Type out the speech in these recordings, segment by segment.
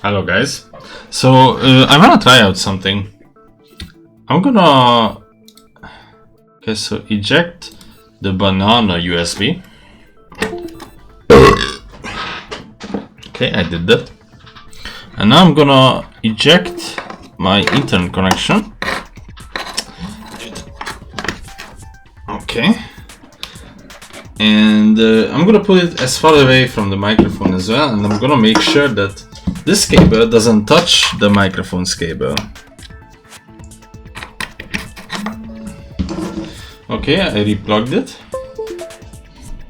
Hello guys. So I wanna try out something. I'm gonna eject the banana USB. Okay, I did that. And now I'm gonna eject my internet connection. Okay. And I'm gonna put it as far away from the microphone as well, and I'm gonna make sure that this cable doesn't touch the microphone's cable. Okay, I replugged it.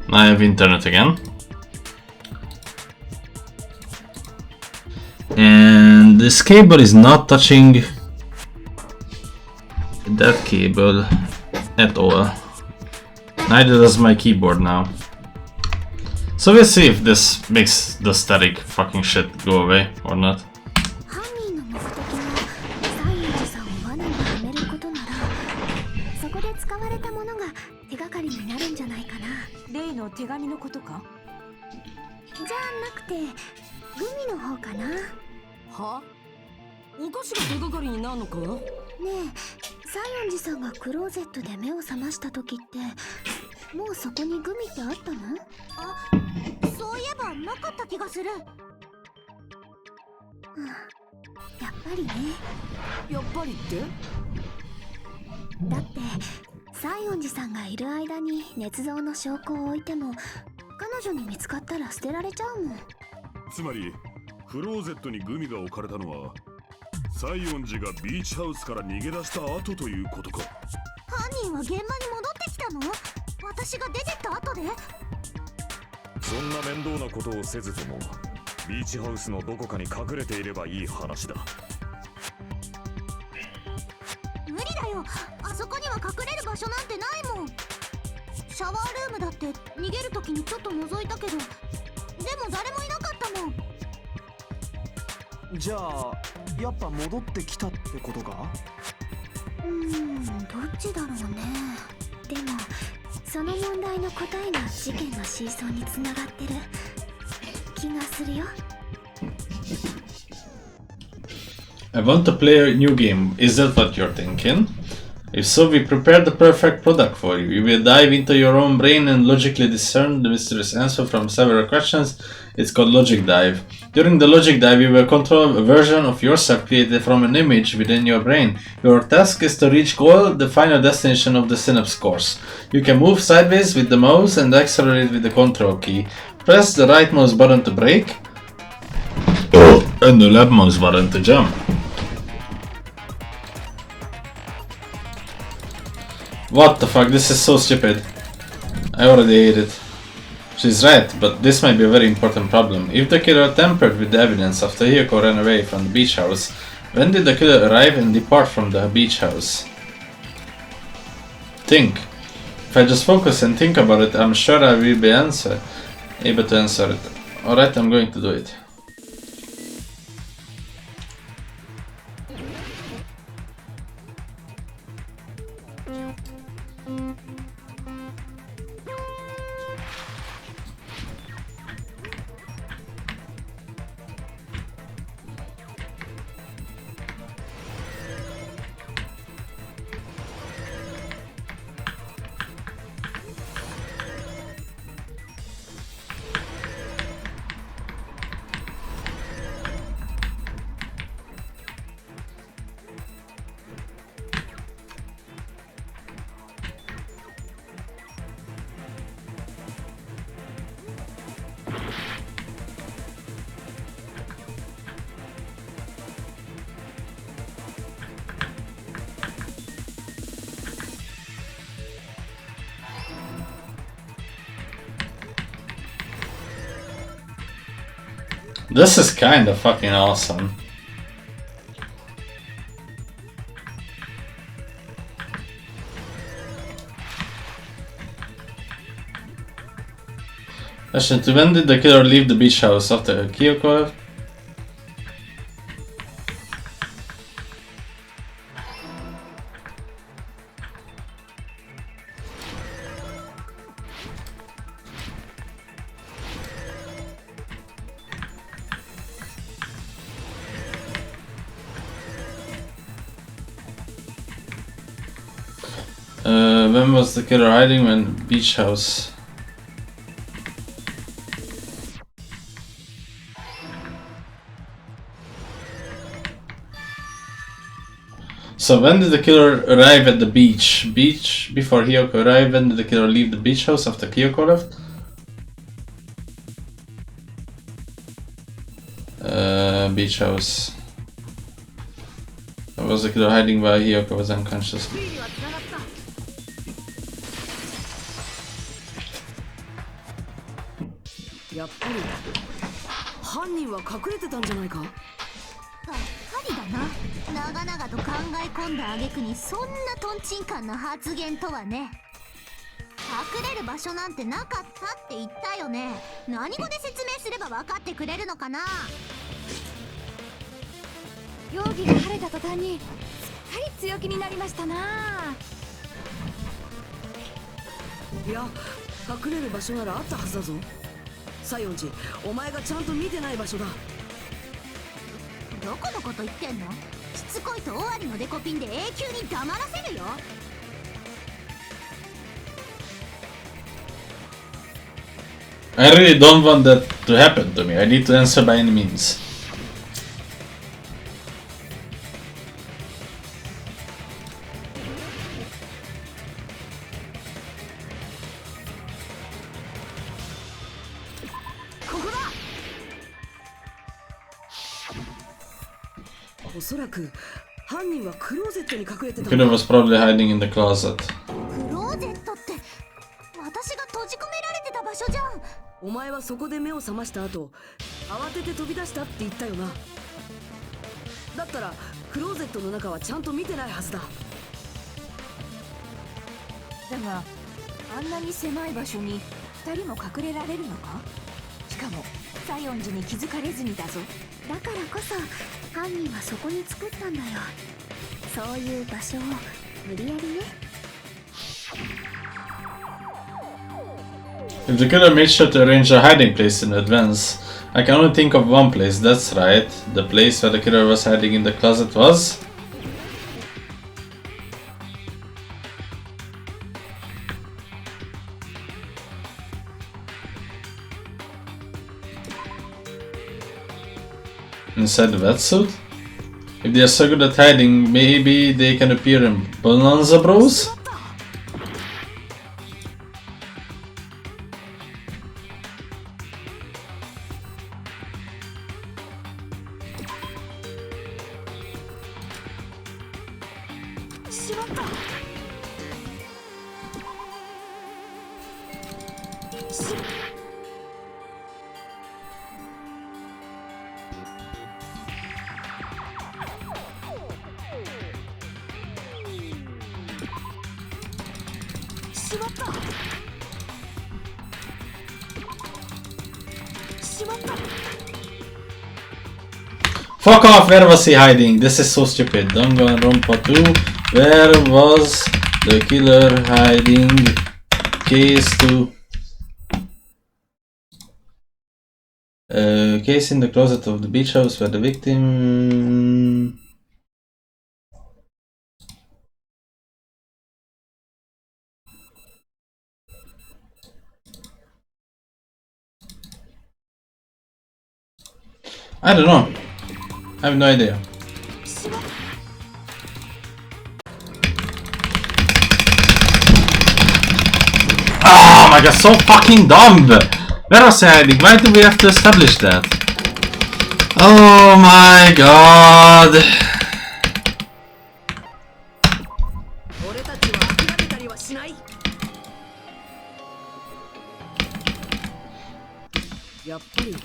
Now I have internet again. And this cable is not touching that cable at all. Neither does my keyboard now. So we'll see if this makes the static fucking shit go away or not. 犯人の目的が西園寺さんを罠にはめることなら、そこで使われたものが手がかりになるんじゃないかな。例の手紙のことか？じゃなくて、グミの方かな。は？お菓子が手がかりになるのか？ねえ、西園寺さんがクローゼットで目を覚ました時って、もうそこにグミってあったの？あ、そういえばなかった気がする。やっぱりね。やっぱりって？だって西園寺さんがいる間に捏造の証拠を置いても彼女に見つかったら捨てられちゃうもん。つまりクローゼットにグミが置かれたのは西園寺がビーチハウスから逃げ出した後ということか。犯人は現場に戻ってきたの？私が出てった後で？そんな面倒なことをせずともビーチハウスのどこかに隠れていればいい話だ。無理だよ、あそこには隠れる場所なんてないもん。シャワールームだって逃げる時にちょっと覗いたけど、でも誰もいなかったもん。じゃあやっぱ戻ってきたってことか？どっちだろうね。でもその問題の答えが事件の真相につながってる気がするよ。I want to play a new game. Is that what you're thinking? If so, we prepared the perfect product for you. You will dive into your own brain and logically discern the mysterious answer from several questions. It's called Logic Dive. During the Logic Dive, you will control a version of yourself created from an image within your brain. Your task is to reach goal, the final destination of the synapse course. You can move sideways with the mouse and accelerate with the control key. Press the right mouse button to brake and the left mouse button to jump. What the fuck, this is so stupid. I already hate it. She's right, but this might be a very important problem. If the killer tampered with the evidence after Hiyoko ran away from the beach house, when did the killer arrive and depart from the beach house? Think. If I just focus and think about it, I'm sure I will be able to answer it. Alright, I'm going to do it. This is kinda fucking awesome. Question: when did the killer leave the beach house? After Kyoko left? When was the killer hiding? When beach house. So when did the killer arrive at the beach? Beach before Hiyoko arrived. When did the killer leave the beach house after Hiyoko left? Beach house. Was the killer hiding while Hiyoko was unconscious? やっぱり犯人は隠れてたんじゃないか。がっかりだな。長々と考え込んだ挙句にそんなトンチンカンな発言とはね。隠れる場所なんてなかったって言ったよね。何語で説明すれば分かってくれるのかな。容疑が晴れた途端にすっかり強気になりましたな。いや、隠れる場所ならあったはずだぞ。西園寺、お前がちゃんと見てない場所だ。どこのこと言ってんの。しつこいと終わりのデコピンで永久に黙らせるよ。I really don't want that to happen to me. I need to answer by any means. ここだ。おそらく犯人はクローゼットに隠れて The たん killer だ。 was probably hiding in the closet. クローゼットって私が閉じ込められてた場所じゃん。お前はそこで目を覚ました後、慌てて飛び出したって言ったよな。だったらクローゼットの中はちゃんと見てないはずだ。だがあんなに狭い場所に2人も隠れられるのか。しかも西園寺に気づかれずにだぞ。だからこそ犯人はそこに作ったんだよ。そういう場所を無理やりね。 If the killer made sure to arrange a hiding place in advance, I can only think of one place. That's right. The place where the killer was hiding in the closet was... inside the wetsuit? If they are so good at hiding, maybe they can appear in Bonanza Bros? しまった。 しまった。しまった。 Fuck off, where was he hiding? This is so stupid. Danganronpa 2, where was the killer hiding? Case 2. Case in the closet of the beach house where the victim... I don't know. I have no idea. Oh my god, so fucking dumb! Where was I hiding? Why do we have to establish that? Oh my god! 俺たちは諦めたりはしない。やっぱり。いや。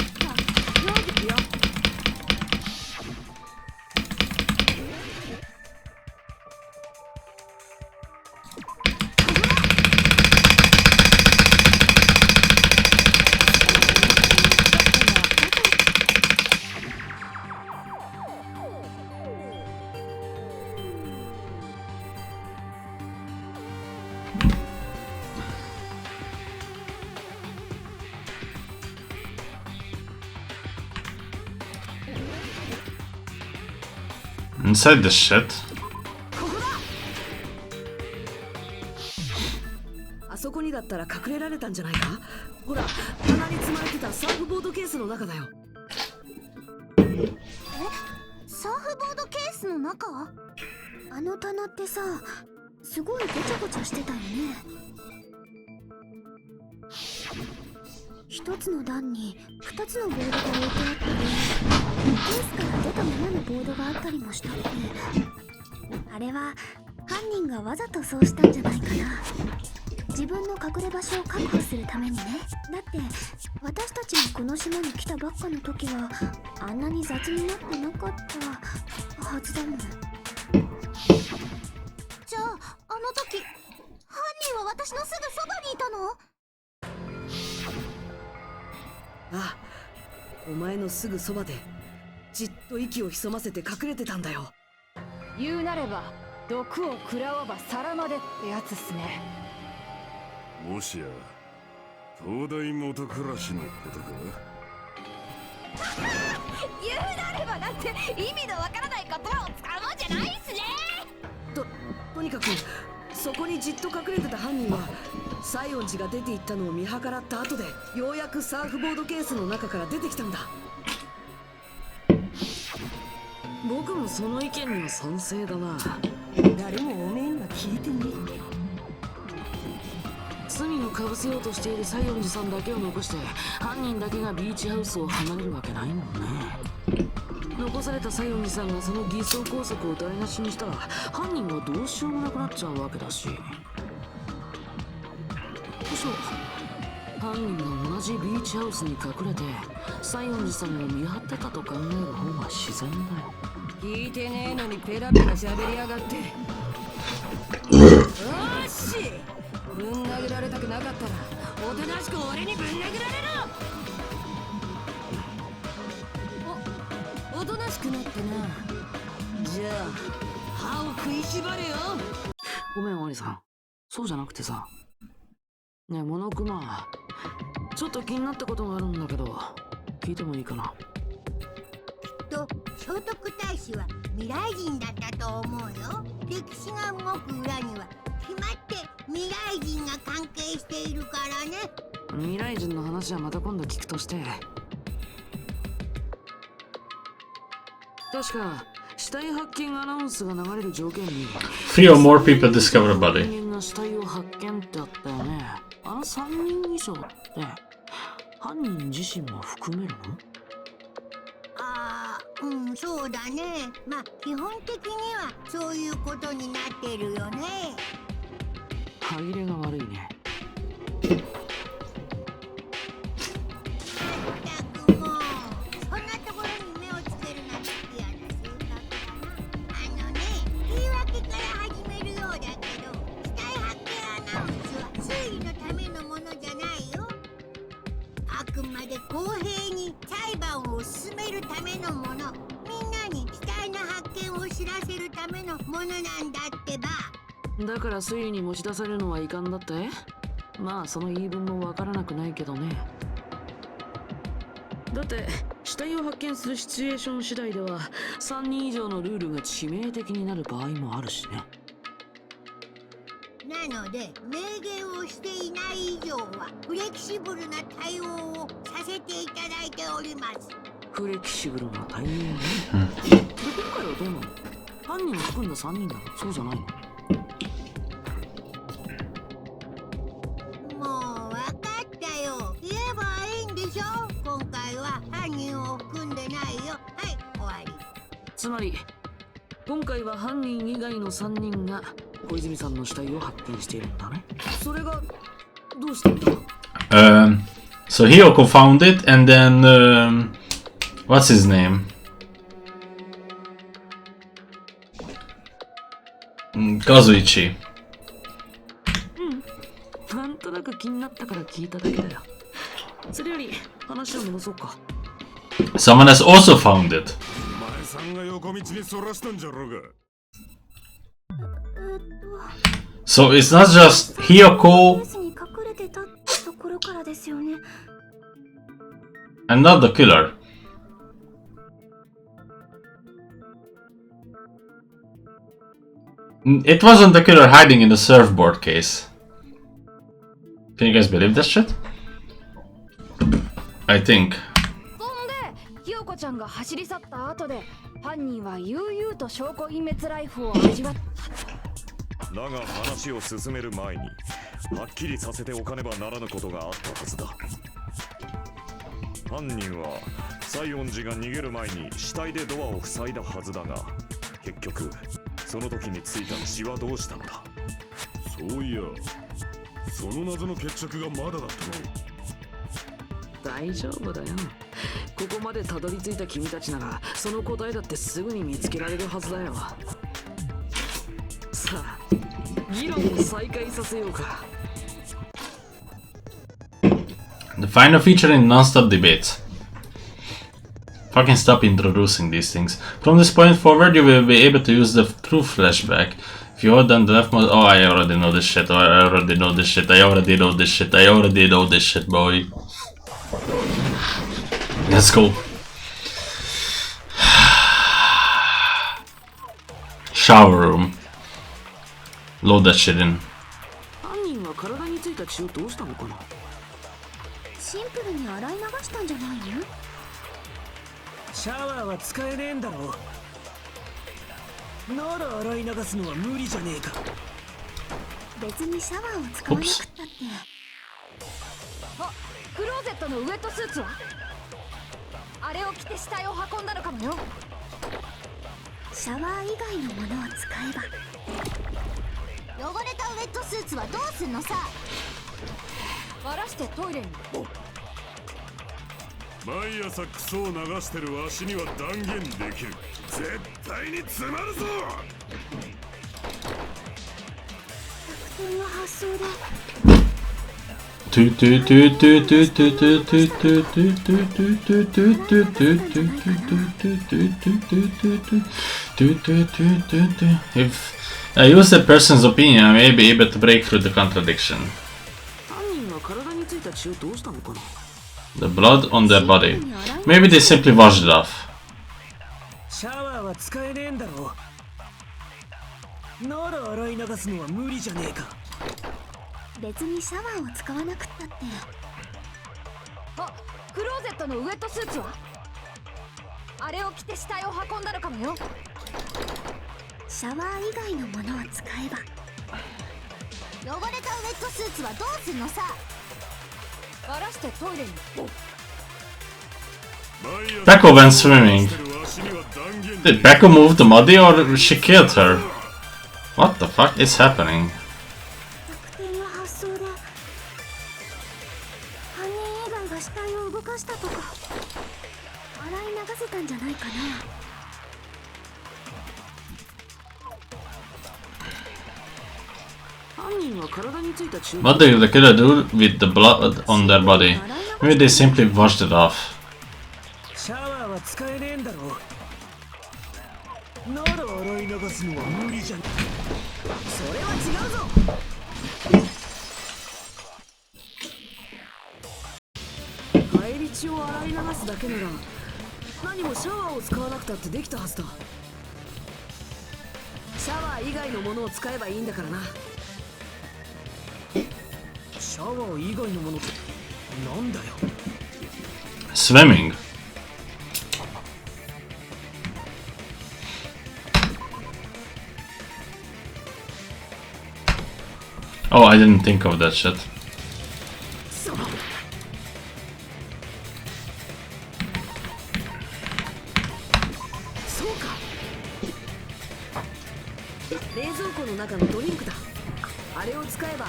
Inside this shit. ったら隠れられたんじゃないか。ほら、棚に積まれてたサーフボードケースの中だよ。サーフボードケースの中？あの棚ってさ、すごいごちゃごちゃしてたよね。一つの段に二つのボードが置いてあったり、ケースから出たままのボードがあったりもしたって。あれは犯人がわざとそうしたんじゃないかな。自分の隠れ場所を確保するためにね。だって私たちがこの島に来たばっかの時はあんなに雑になってなかったはずだもん。じゃああの時犯人は私のすぐそばにいたの？ああ、お前のすぐそばでじっと息を潜ませて隠れてたんだよ。言うなれば毒を食らわば皿までってやつっすね。もしや東大元暮らしのことか。言うなればだって意味のわからない言葉を使うもんじゃないっすね。とにかくそこにじっと隠れてた犯人は西園寺が出て行ったのを見計らった後でようやくサーフボードケースの中から出てきたんだ。僕もその意見には賛成だな。誰もおめえには聞いてねえ。罪をかぶせようとしている西園寺さんだけを残して犯人だけがビーチハウスを離れるわけないもんね。残された西園寺さんがその偽装工作を台無しにしたら犯人はどうしようもなくなっちゃうわけだし。そう、犯人が同じビーチハウスに隠れて西園寺さんを見張ってたと考える方が自然だよ。聞いてねえのにペラペラ喋りやがって。よーし、ぶん殴られたくなかったらおとなしく俺にぶん殴られろ。おとなしくなってな。じゃあ歯を食いしばれよ。ごめんワニさん、そうじゃなくてさ。ねえモノクマ、ちょっと気になったことがあるんだけど聞いてもいいかな。聖徳太子は未来人だったと思うよ。歴史が動く裏には決まって未来人が関係しているからね。未来人の話はまた今度聞くとして。確か死体発見アナウンスが流れる条件に 3 or more people discover a body. 人間が死体を発見ってあったよね。あの3人以上って犯人自身も含めるの？そうだね。まあ基本的にはそういうことになってるよね。歯切れが悪いね。ったくもうそんなところに目をつけるなんて嫌な性格だな。言い訳から始めるようだけど、死体発見アナウンスは推理のためのものじゃないよ。あくまで公平に裁判を進めるためのもの。みんなに死体の発見を知らせるためのものなんだってば。だから推理に持ち出されるのは遺憾だって。まあその言い分もわからなくないけどね。だって死体を発見するシチュエーション次第では3人以上のルールが致命的になる場合もあるしね。なので明言をしていない以上はフレキシブルな対応をさせていただいております。フレキシブルな対応ね。で今回はどうなの？犯人を含んだ3人なの？そうじゃないの？もうわかったよ。言えばいいんでしょ。今回は犯人を含んでないよ。はい、終わり。つまり今回は犯人以外の3人が小泉さんの死体を発見しているんだね。それがどうしたんだ？So Hiyoko found it, and then what's his name? Kazuichi. なんとなく気になったから聞いただけだよ。それより話を戻そうか。Someone has also found it. お前さんが横道にそらしたんじゃろうが。So it's not just ケー Hiyoko スに隠れてたところからですよね。and not the killer. It wasn't the killer hiding in the surfboard case. Can you guys believe that shit? I think. そんでひよこちゃんが走り去った後で犯人は悠々と証拠隠滅ライフを味わった。だが話を進める前にはっきりさせておかねばならぬことがあったはずだ。犯人は西園寺が逃げる前に死体でドアを塞いだはずだが、結局その時についた血はどうしたんだ。そういや、その謎の決着がまだだったの。大丈夫だよ。ここまでたどり着いた君たちならその答えだってすぐに見つけられるはずだよ。さあ、議論を再開させようか。The final feature in non-stop debates. Fucking stop introducing these things. From this point forward, you will be able to use the true flashback. If you hold down the left mouse, oh, I already know this shit. Oh, I already know this shit. I already know this shit. I already know this shit, boy. Let's go. Shower room. Load that shit in. 犯人は体についた血をどうしたのかな。シンプルに洗い流したんじゃないの？シャワーは使えねえんだろう。なら洗い流すのは無理じゃねえか。別にシャワーを使わなくったって。あ、クローゼットのウェットスーツはあれを着て死体を運んだのかもよ。シャワー以外のものを使えば。汚れたウェットスーツはどうすんのさ。バラしてトイレに。毎朝クソを流してるわしには断言できる。絶対に詰まるぞ。逆転の発想で。If I use the person's opinion, I may be able to break through the contradiction. 犯人は体についた血をどうしたのかな。The blood on their body. Maybe they simply washed it off. シャワーは使えねえんだろう。なら洗い流すのは無理じゃねえか。別にシャワーを使わなくったって。あ、クローゼットのウェットスーツはあれを着て死体を運んだのかもよ。シャワー以外のものを使えば。汚れたウェットスーツはどうすんのさ。バラしてトイレに。Becco went swimming. Did Becco move the muddy or she killed her? What the fuck is happening? 逆転の発想で。犯人以外が死体を動かしたとか。洗い流せたんじゃないかな。What did the killer do with the blood on their body? Maybe they simply washed it off. シャワーは使えねえんだろう。なら洗い流すのは無理じゃねえ。それは違うぞ。帰り血を洗い流すだけなら何もシャワーを使わなくたってできたはずだ。シャワー以外のものを使えばいいんだからな。シャワー以外のものってなんだよ。Swimming. Oh, I didn't think of that shit. そうか。冷蔵庫の中のドリンクだ。あれを使えば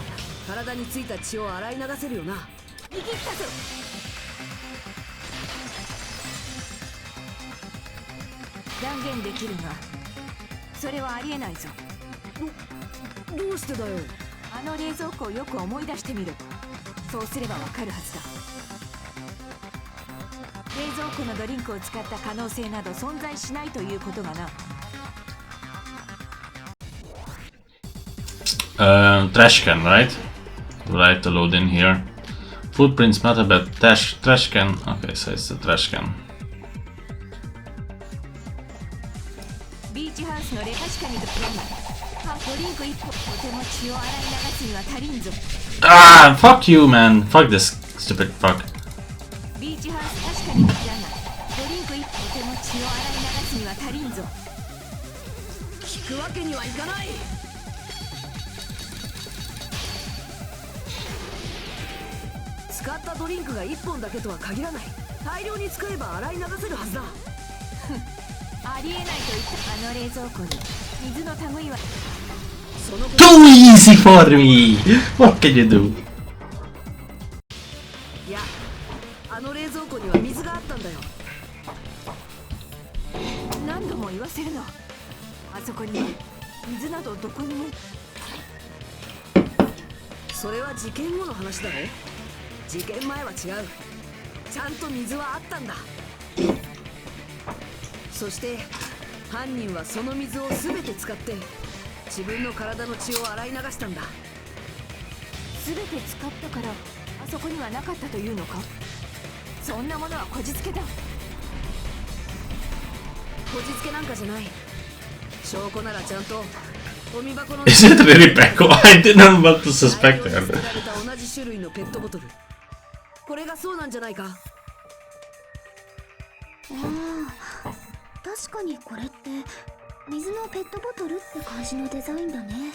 体についた血を洗い流せるよな。逃げきたぞ。断言できるがそれはありえないぞ。どうしてだよ。あの冷蔵庫をよく思い出してみろ。そうすればわかるはずだ。冷蔵庫のドリンクを使った可能性など存在しないということがな。Trash can, right? Right to load in here. Footprints matter, but trash can. Okay, so it's the trash can. ビーチハウスの確かにドリンク1本とても血を洗い流すには足りんぞ。 Ah, fuck you, man. Fuck this stupid fuck. ビーチハウス確かに水だが、ドリンク1本とても血を洗い流すには足りんぞ。聞くわけにはいかない。使ったドリンクが1本だけとは限らない。大量に使えば洗い流せるはずだ。ありえないと言ったあの冷蔵庫に水の類は。その Too easy for me. What can you do? いや、あの冷蔵庫には水があったんだよ。何度も言わせるの。あそこに水などどこにも。それは事件後の話だろ。事件前は違う。ちゃんと水はあったんだ。そして犯人はその水を全て使って自分の体の血を洗い流したんだ。全て使ったからあそこにはなかったというのか。そんなものはこじつけだ。こじつけなんかじゃない。証拠ならちゃんとゴミ箱の Is it really Peko? I didn't want to suspect 大量に捨て her. られた同じ種類のペットボトル。これがそうなんじゃないか。ああ、確かにこれって水のペットボトルって感じのデザインだね。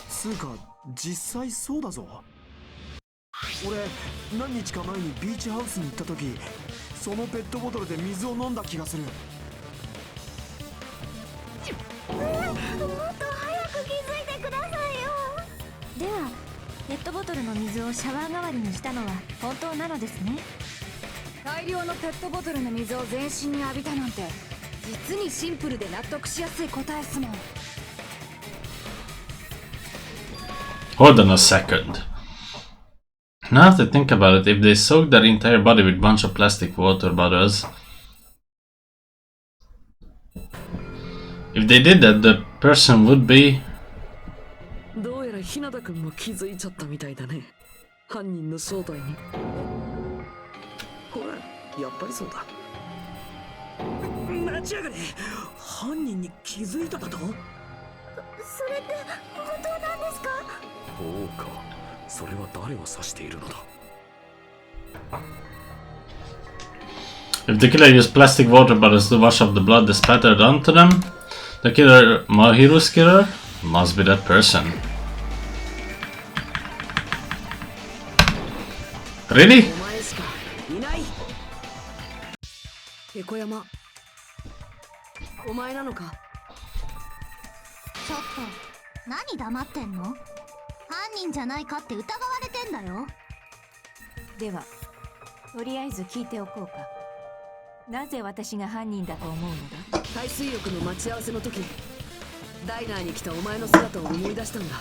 つうか実際そうだぞ。俺何日か前にビーチハウスに行った時、そのペットボトルで水を飲んだ気がする。もっと早く気づいてくださいよ。ではペットボトルの水をシャワー代わりにしたのは本当なのですね。大量のペットボトルの水を全身に浴びたなんて実にシンプルで納得しやすい答えっすもん。 Hold on a second. Now to think about it, if they soak their entire body with bunch of plastic water bottles, if they did that, the person would be. どうやら日向君も気づいちゃったみたいだね。犯人の正体に。ほら、やっぱりそうだ。待ちやがれ。犯人に気づいただと。それって本当なんですか。そうか、それは誰を指しているのだ。 If the killer used plastic water bottles to wash off the blood that spattered onto them, the killer, Mahiru's killer, must be that person. Really? お前しかいない。ペコ山、お前なのか。ちょっと何黙ってんの。犯人じゃないかって疑われてんだよ。ではとりあえず聞いておこうか。なぜ私が犯人だと思うのだ。海水浴の待ち合わせの時、ダイナーに来たお前の姿を思い出したんだ。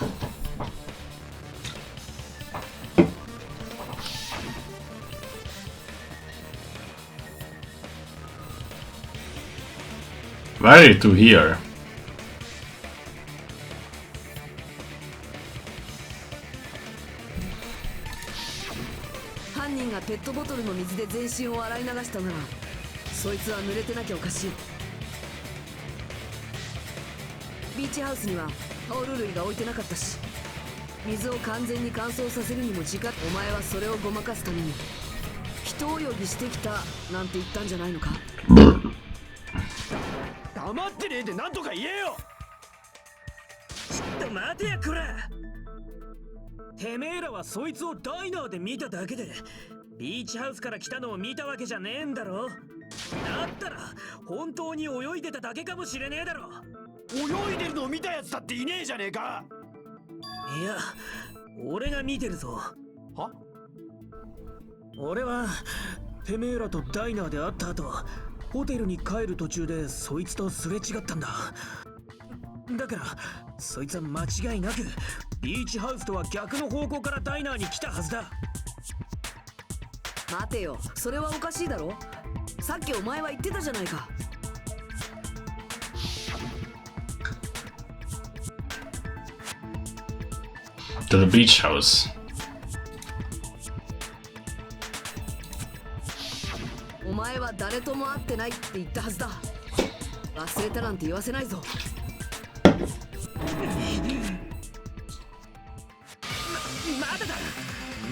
Why are you two here? 犯人がペットボトルの水で全身を洗い流したなら、そいつは濡れてなきゃおかしい。ビーチハウスにはタオル類が置いてなかったし、水を完全に乾燥させるにも時間。お前はそれをごまかすために人を呼びしてきたなんて言ったんじゃないのか。黙ってねえで何とか言えよ。ちょっと待てやこら。てめえらはそいつをダイナーで見ただけでビーチハウスから来たのを見たわけじゃねえんだろ。だったら本当に泳いでただけかもしれねえだろ。泳いでるのを見たやつだっていねえじゃねえか。いや、俺が見てるぞ。は？俺はてめえらとダイナーで会った後、ホテルに帰る途中でそいつとすれ違ったんだ。だからそいつは間違いなくビーチハウスとは逆の方向からダイナーに来たはずだ。待てよ、それはおかしいだろ。さっきお前は言ってたじゃないか。To the beach house. お前は誰とも会ってないって言ったはずだ。忘れたなんて言わせないぞ。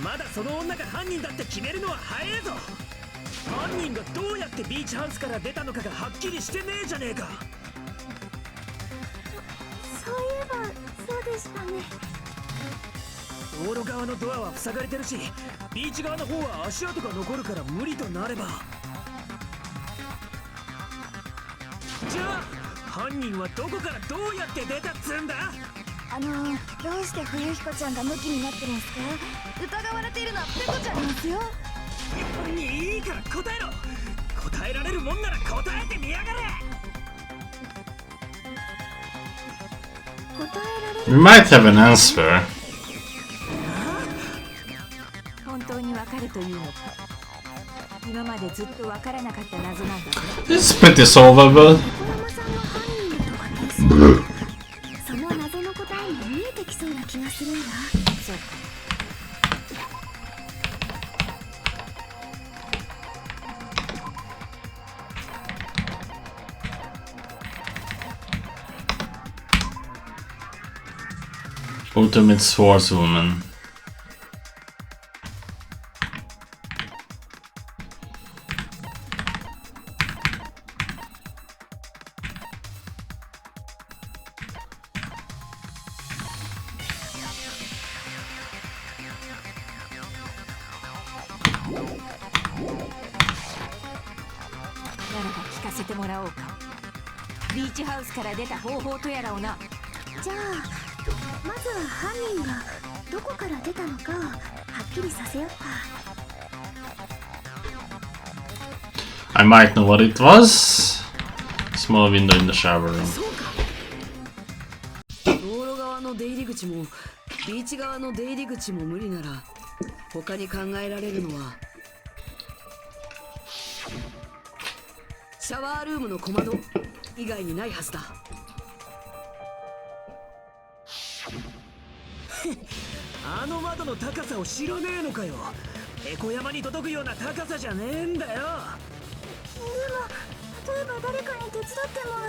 まだその女が犯人だって決めるのは早えぞ。犯人がどうやってビーチハウスから出たのかがはっきりしてねえじゃねえか。そういえばそうでしたね。道路側のドアは塞がれてるし、ビーチ側の方は足跡が残るから無理となれば、じゃあ犯人はどこからどうやって出たっつんだ。どうして冬彦ちゃんがムキになってるんすか？疑われているのはペコちゃんですよ。いいから答えろ。答えられるもんなら答えてみやがれ。答えられる。 We might have an answer. 本当にわかるというのか。今までずっとわからなかった謎なんだ。 It's pretty solvable. 小山さんが犯人とかですその謎の答えも見えてきそうな気がするんだ。そうか。Ultimate Swordswoman.ならば聞かせてもらおうか。ビーチハウスから出た方法とやらをな。じゃあまずは犯人がどこから出たのかをはっきりさせようか。 I might know what it was. Small window in the shower room. 道路側の出入り口もビーチ側の出入り口も無理なら、他に考えられるのはシャワールームの小窓以外にないはずだ。あの窓の高さを知らねえのかよ。エコ山に届くような高さじゃねえんだよ。例えば誰かに手伝ってもら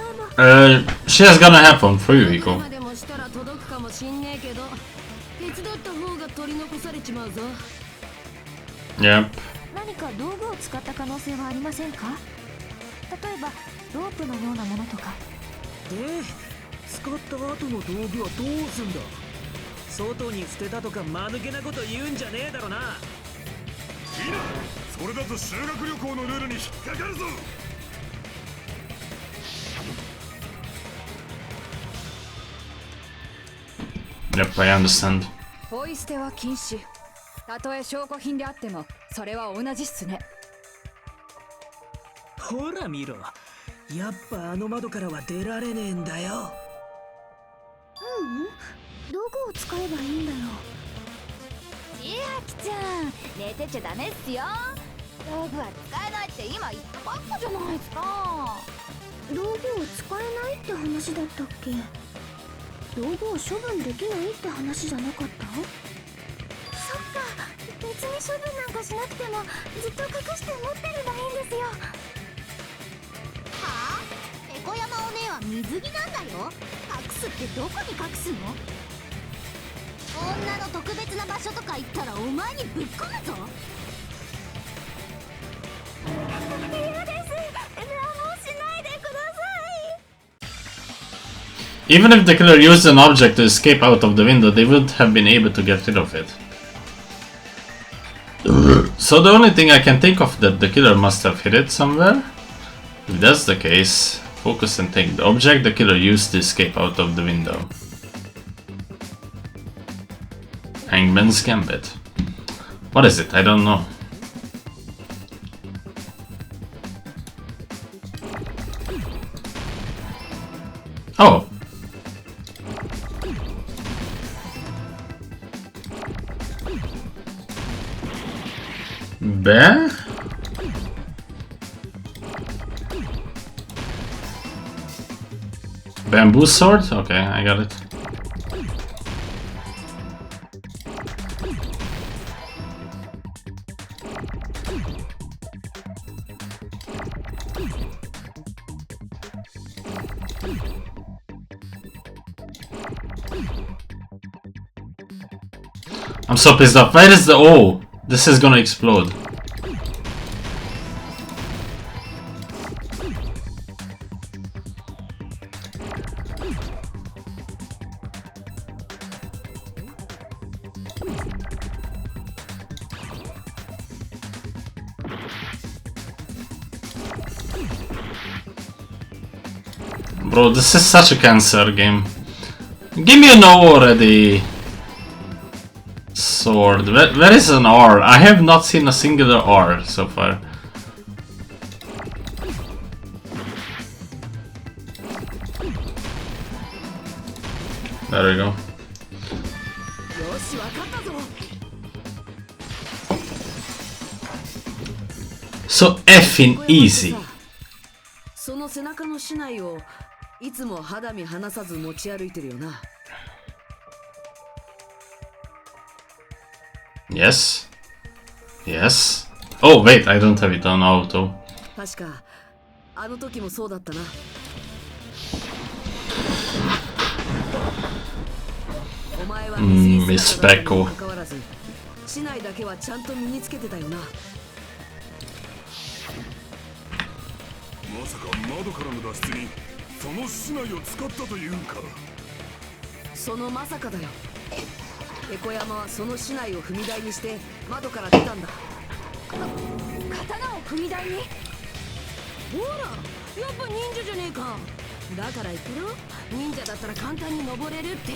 えば。She has got a headphone for you, Hiko. 今でもしたら届くかもしんねえけど、手伝った方が取り残されちまうぞ。 Yep. 何か道具を使った可能性はありませんか？例えばロープのようなものとか。で、使った後の道具はどうすんだ。外に捨てたとか間抜けなこと言うんじゃねえだろな。いいな、それだと修学旅行のルールに引っかかるぞ。Yep, I understand. ポイ捨ては禁止。たとえ証拠品であってもそれは同じっすね。ほら見ろ、やっぱあの窓からは出られねえんだよ。道具を使えばいいんだよ。千秋ちゃん、寝てちゃダメっすよ。道具は使えないって今言ったばっかじゃないですか。道具を使えないって話だったっけ。道具を処分できないって話じゃなかった？そっか、別に処分なんかしなくてもずっと隠して持ってればいいんですよ。はあ？エコ山お姉は水着なんだよ。隠すってどこに隠すの？女の特別な場所とか言ったらお前にぶっ込むぞ。嫌です。しないでください。 Even if the killer used an object to escape out of the window, they wouldn't have been able to get rid of it. So the only thing I can think of that the killer must have hid it somewhere. If that's the case, focus and think. The object the killer used to escape out of the window. Hangman's Gambit. What is it? I don't know. Oh. Bear? Bamboo sword? Okay, I got it. I'm so pissed off. Where is the... Oh! This is gonna explode. Bro, this is such a cancer game. Give me an O already. Sword. Where is an R? I have not seen a singular R so far. There we go. So effing easy. その背中の竹刀をいつも肌身離さず持ち歩いてるよな。Yes. Yes. Oh wait, I don't have it on auto. 確かあの時もそうだったな。お前はミスペコ。かかわらず竹刀だけはちゃんと身につけてたよな。まさか窓からの脱出にその竹刀を使ったというんか。そのまさかだよ。エコ山はその竹刀を踏み台にして窓から出たんだ。刀を踏み台に？ほら、やっぱ忍者じゃねえか。だから言ってろ、忍者だったら簡単に登れるって。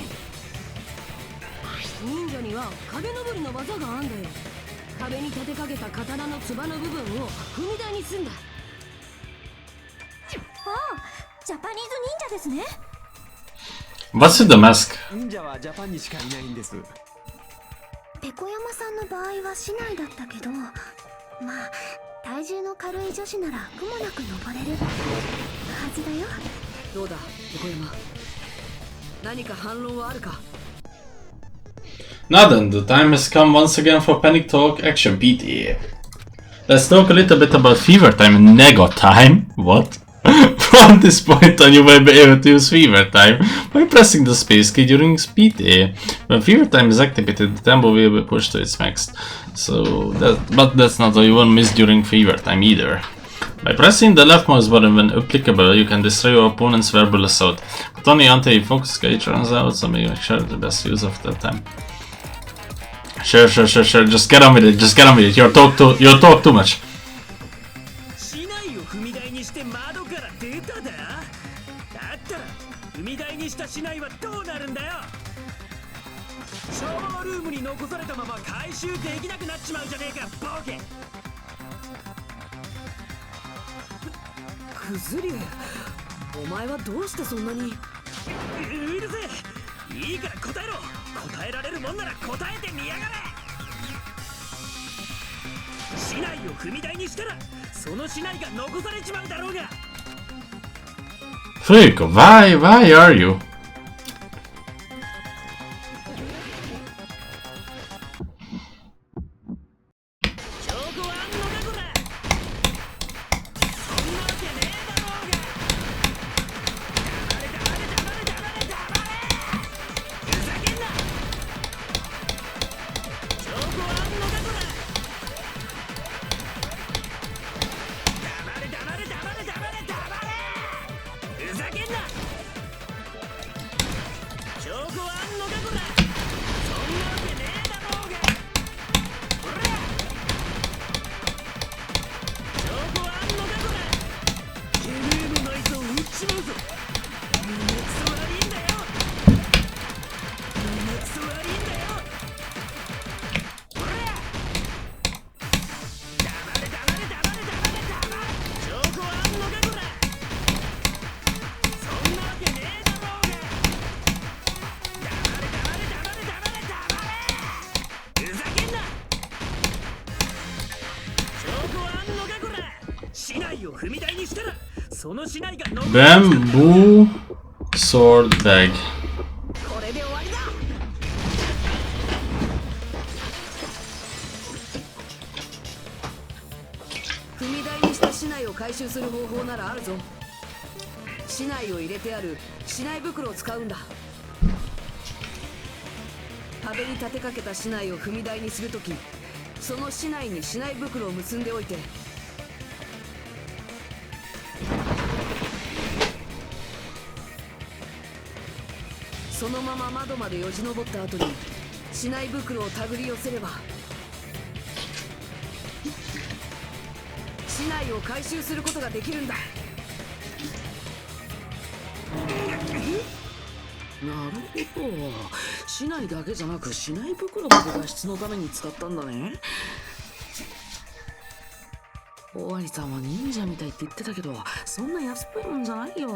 忍者には壁登りの技があんだよ。壁に立てかけた刀のつばの部分を踏み台にすんだ。ああ、ジャパニーズ忍者ですね。What's with the mask? 忍者はジャパンにしかいないんです。ペコ山さんの場合は竹刀だったけど、まあ体重の軽い女子なら苦もなく登れるはずだよ。どうだ、ペコ山。何か反論はあるか? Now then, the time has come once again for Panic Talk Action PT. Let's talk a little bit about Fever Time and Nego Time. What? From this point on, you will be able to use Fever Time by pressing the space key during Speed A. When Fever Time is activated, the tempo will be pushed to its max. But that's not all you won't miss during Fever Time either. By pressing the left mouse button when applicable, you can destroy your opponent's verbal assault, but only until your focus gauge runs out, so make sure the best use of that time. Sure. Just get on with it. You talk too much. 竹刀を踏み台にして窓から出ただ。だったら踏み台にした竹刀はどうなるんだよ。シャワールームに残されたまま回収できなくなっちまうじゃねえか、ボケ。クズリュウ、お前はどうしてそんなに。うるせえ。いいから答えろ。答えられるもんなら答えてみやがれ。竹刀を踏み台にしたらその竹刀が残されちまうだろうが。Frico, why are you? その竹刀が残 Bamboo sword bag. これで終わりだ。踏み台にした竹刀を回収する方法ならあるぞ。竹刀を入れてある竹刀袋を使うんだ。壁に立てかけた竹刀を踏み台にするとき、その竹刀に竹刀袋を結んでおいて、そのまま窓までよじ登った後に竹刀袋を手繰り寄せれば竹刀を回収することができるんだ。なるほど、竹刀だけじゃなく竹刀袋まで脱出のために使ったんだね。尾張さんは忍者みたいって言ってたけど、そんな安っぽいもんじゃないよ。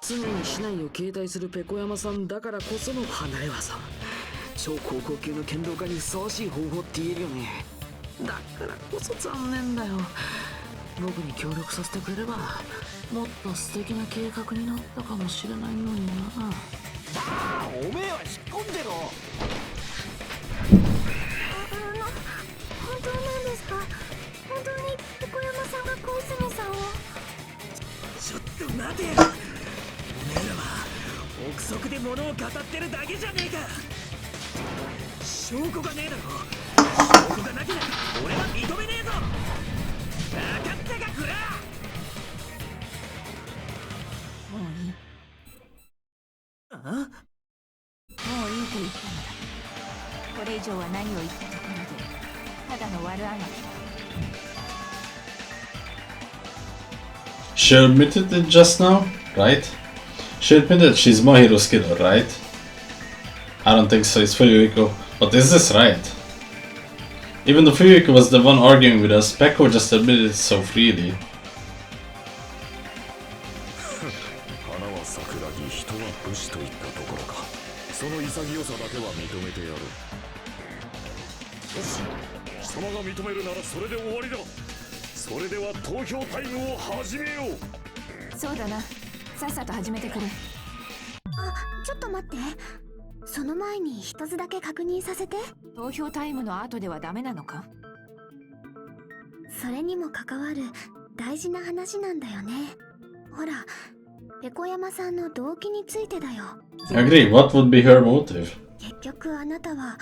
常に竹刀を携帯するペコ山さんだからこその離れ技。超高校級の剣道家にふさわしい方法って言えるよね。だからこそ残念だよ。僕に協力させてくれればもっと素敵な計画になったかもしれないのにな。おめえは引っ込んでろ。本当なんですか？本当にペコ山さんが小泉さんを？ちょっと待てよ。おめえらは憶測で物を語ってるだけじゃねえか。証拠がねえだろ。証拠がなければ俺は認めねえぞ。分かったかクラ。もういい。あ？もういいと言ったのだ。これ以上は何を言ったところでただの悪あがき。 She admitted it just now, right? She admitted she's Mahiro's killer, right? I don't think so, it's Fuyuhiko. But is this right? Even though Fuyuhiko was the one arguing with us, Peko just admitted it so freely. 花は桜木、人は武士といったところか。その潔さだけは認めてやる。よし、貴様が認めるならそれで終わりだ。それでは投票タイムを始めよう。そうだな、さっさと始めてくれ。あ、ちょっと待って。その前に一つだけ確認させて。投票タイムの後ではダメなのか？それにも関わる大事な話なんだよね。ほら、ペコ山さんの動機についてだよ。Agree, what would be her motive? 結局あなたは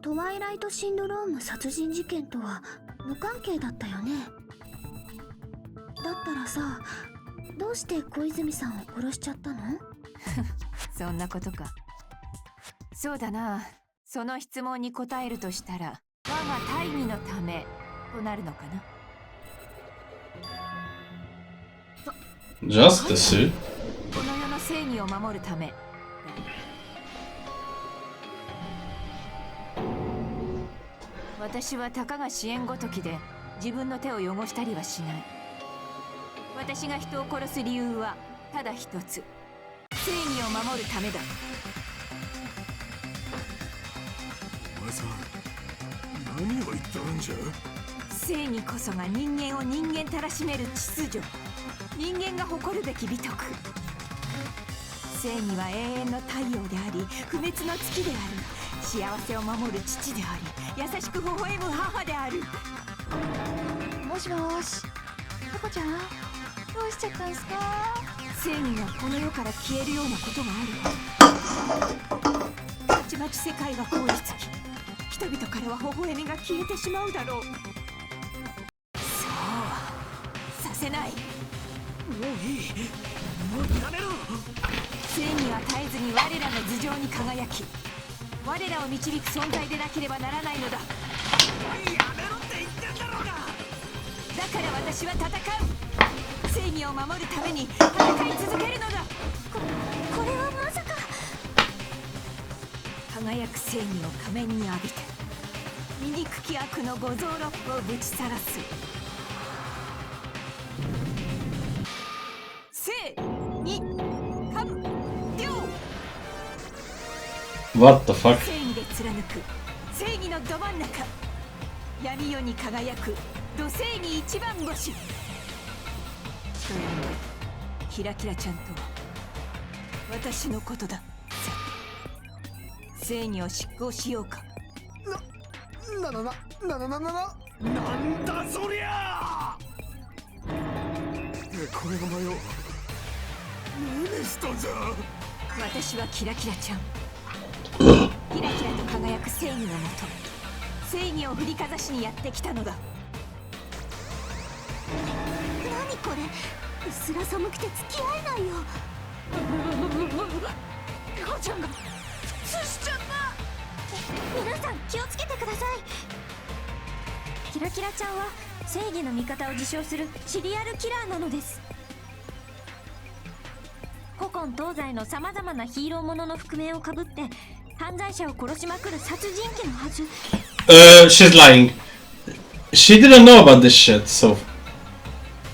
トワイライトシンドローム殺人事件とは無関係だったよね。だったらさ、どうして小泉さんを殺しちゃったの？そんなことか。そうだな、その質問に答えるとしたら我が大義のためとなるのかな。Justice? この世の正義を守るため。私はたかが支援ごときで自分の手を汚したりはしない。私が人を殺す理由はただ一つ、正義を守るためだ。お前さん、何を言ってるんじゃ。正義こそが人間を人間たらしめる秩序、人間が誇るべき美徳。正義は永遠の太陽であり、不滅の月であり、幸せを守る父であり、優しく微笑む母である。もしもし、ペコちゃん、どうしちゃったんすか？正義がこの世から消えるようなことがある。たちまち世界が凍りつき、人々からは微笑みが消えてしまうだろう。そうさせない。もういい。もうやめろ。正義は絶えずに我らの頭上に輝き、我らを導く存在でなければならないのだ。やめろって言ってんだろうが。だから私は戦う。正義を守るために戦い続けるのだ。これはまさか。輝く正義を仮面に浴びて、醜き悪の五臓六腑をぶちさらす。正義完了。 What the fuck? 正義で貫く正義のど真ん中、闇夜に輝く土正義一番星。というのはキラキラちゃんとは私のことだ。さあ、正義を執行しようか。なんだそりゃ。これがまよ。何したんじゃ。私はキラキラちゃん。キラキラと輝く正義のもと、正義を振りかざしにやってきたのだ。何これ、うっすら寒くて付き合えないよ。ペコちゃんが普通しちゃった。皆さん気をつけてください。キラキラちゃんは正義の味方を自称するシリアルキラーなのです。古今東西のさまざまなヒーローものの覆面をかぶって犯罪者を殺しまくる殺人鬼のはず。She's lying. She didn't know about this shit, so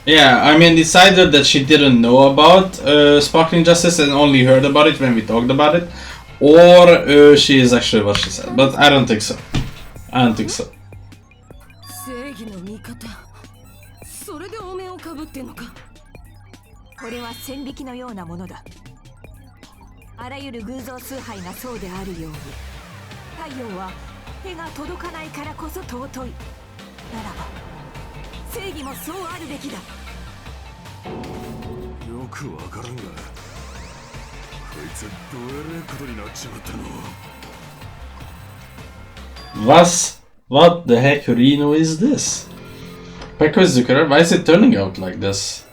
yeah, I mean, it's either that she didn't know about Sparkling Justice and only heard about it when we talked about it, or she is actually what she said. But I don't think so. I don't think so. 正義の味方、それでお面をかぶってんのか。これは線引きのようなものだ。あらゆる偶像崇拝がそうであるように、太陽は手が届かないからこそ尊い。ならば正義もそうあるべきだ。よくわからんが、こいつどうやらいことになっちまったの。What the heck, Reno, is this? Pekko Zucker, why is it turning out like this?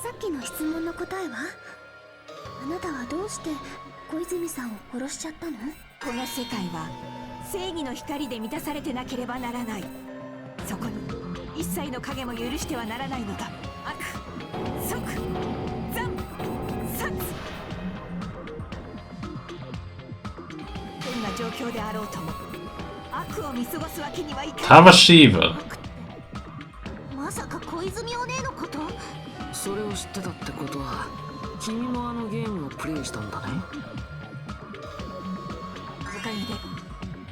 さっきの質問の答えは？あなたはどうして小泉さんを殺しちゃったの？この世界は正義の光で満たされてなければならない。そこに一切の影も許してはならないのだ。悪、即、残、殺。どんな状況であろうとも悪を見過ごすわけにはいかない。Tavashiva. まさか小泉お姉のこと？それを知ってたってことは、君もあのゲームをプレイしたんだね。おかげで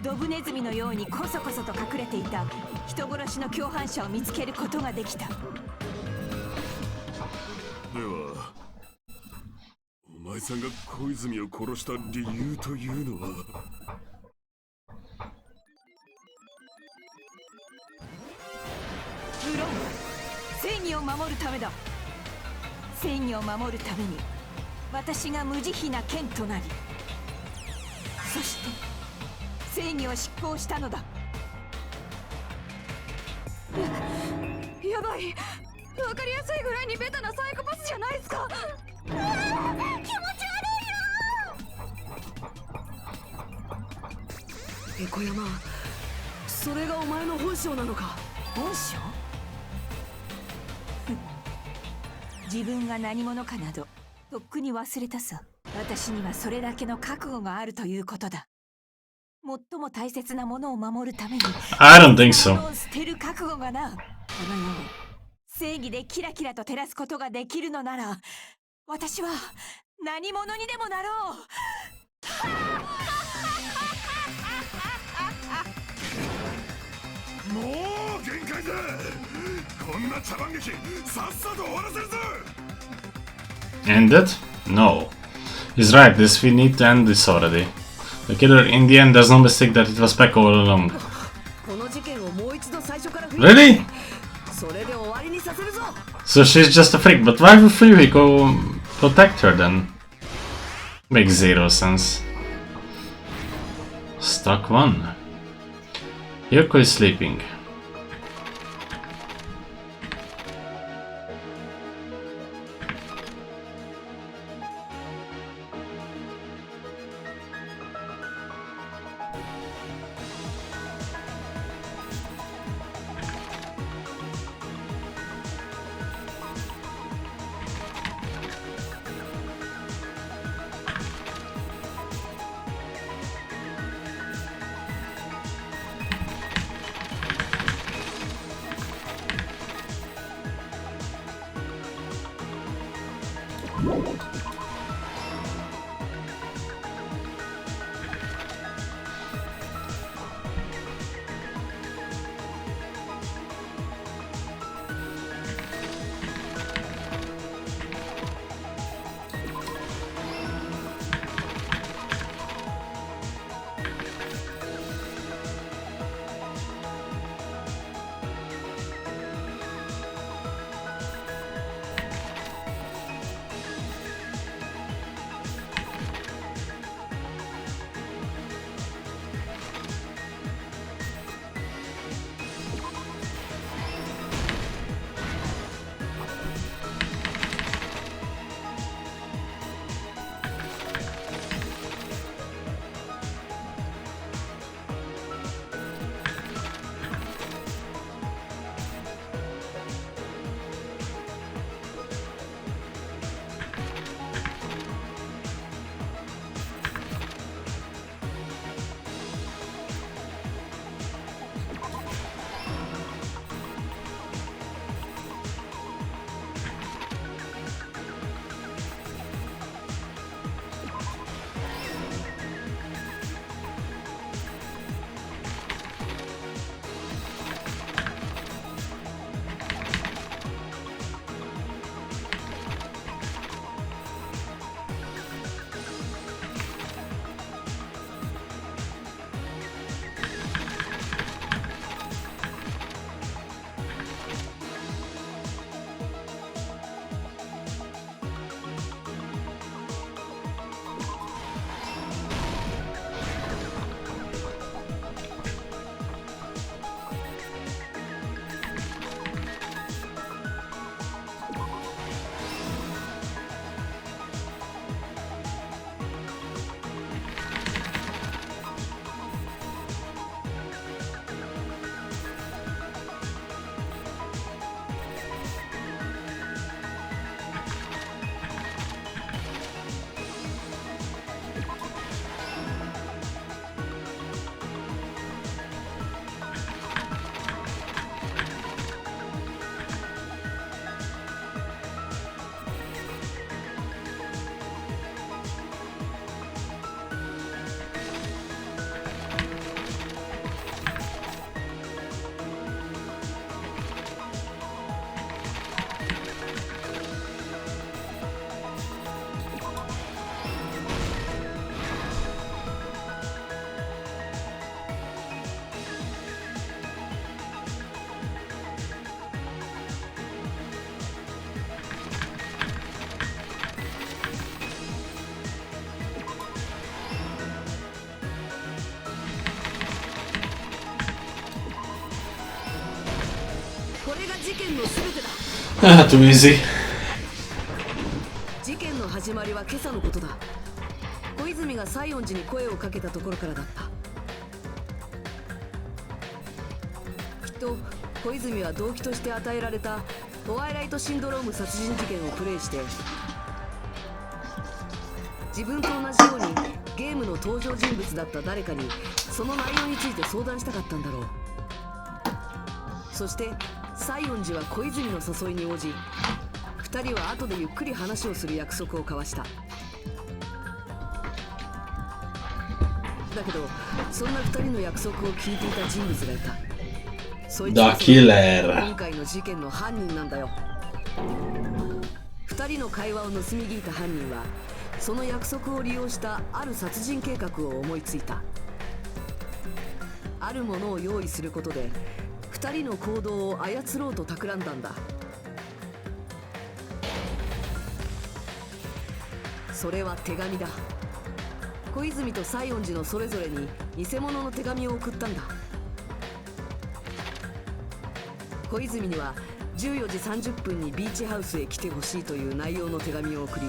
ドブネズミのようにコソコソと隠れていた人殺しの共犯者を見つけることができた。では、お前さんが小泉を殺した理由というのは？無論正義を守るためだ。正義を守るために私が無慈悲な剣となり、そして正義を執行したのだ。やばい、わかりやすいぐらいにベタなサイコパスじゃないですか。気持ち悪いよ。エコヤマ、それがお前の本性なのか？本性？自分が何者かなどとっくに忘れたさ。私にはそれだけの覚悟があるということだ。最も大切なものを守るために I don't think so. 物を捨てる覚悟がな。この世を正義でキラキラと照らすことができるのなら、私は何者にでもなろう。もう限界だ。こんな茶番劇さっさと終わらせるぞ。 End it? No. He's right, this we need to end this already. The killer in the end does no mistake that it was Pekko all along. この事件をもう一度最初から Really? それで終わりにさせるぞ。 So she's just a freak, but why would Furiko protect her then? Makes zero sense. Stock 1. Yoko is sleeping. 件の全てだ。 Ah, too easy. 事件の始まりは今朝のことだ。小泉が西園寺に声をかけたところからだった。きっと小泉は動機として与えられたトワイライトシンドローム殺人事件をプレイして、自分と同じようにゲームの登場人物だった誰かにその内容について相談したかったんだろう。そして西園寺は小泉の誘いに応じ、2人は後でゆっくり話をする約束を交わした。だけどそんな2人の約束を聞いていた人物がいた。そいつは今回の事件の犯人なんだよ。2人の会話を盗み聞いた犯人はその約束を利用したある殺人計画を思いついた。あるものを用意することで2人の行動を操ろうと企んだんだ。それは手紙だ。小泉と西園寺のそれぞれに偽物の手紙を送ったんだ。小泉には14時30分にビーチハウスへ来てほしいという内容の手紙を送り、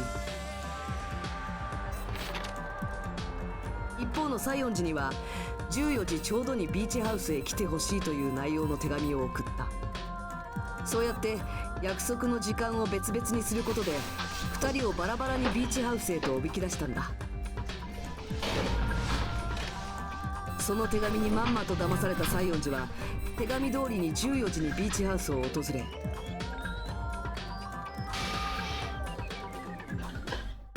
一方の西園寺には14時ちょうどにビーチハウスへ来てほしいという内容の手紙を送った。そうやって約束の時間を別々にすることで2人をバラバラにビーチハウスへとおびき出したんだ。その手紙にまんまと騙された西園寺は手紙通りに14時にビーチハウスを訪れ、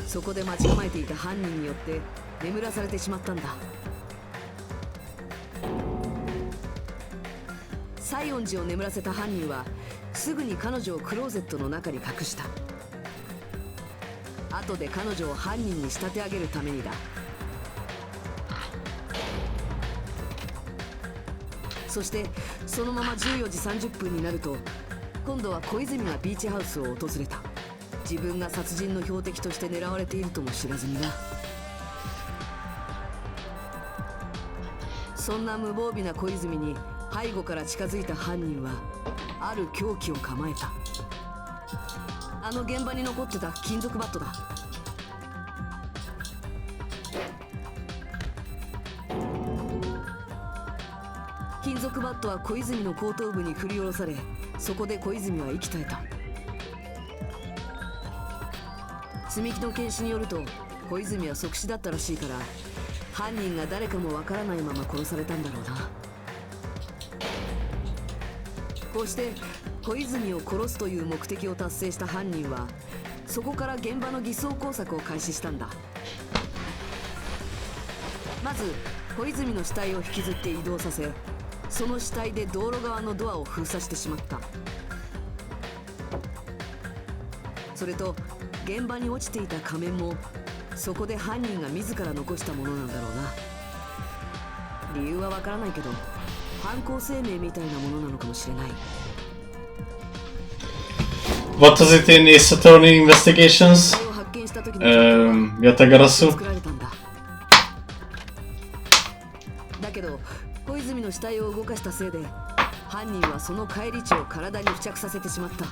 そこで待ち構えていた犯人によって眠らされてしまったんだ。西園寺を眠らせた犯人はすぐに彼女をクローゼットの中に隠した。後で彼女を犯人に仕立て上げるためにだ。そしてそのまま14時30分になると今度は小泉がビーチハウスを訪れた。自分が殺人の標的として狙われているとも知らずにな。そんな無防備な小泉に背後から近づいた犯人はある凶器を構えた。あの現場に残ってた金属バットだ。金属バットは小泉の後頭部に振り下ろされ、そこで小泉は息絶えた。積み木の検視によると小泉は即死だったらしいから、犯人が誰かもわからないまま殺されたんだろうな。こうして小泉を殺すという目的を達成した犯人はそこから現場の偽装工作を開始したんだ。まず小泉の死体を引きずって移動させ、その死体で道路側のドアを封鎖してしまった。それと現場に落ちていた仮面もそこで犯人が自ら残したものなんだろうな。理由はわからないけど犯行声明みたいなものなのかもしれない。 What was it in Ace Attorney Investigations? Yatagarasu? だけど小泉の死体を動かしたせいで犯人はその返り血を体に付着させてしまった。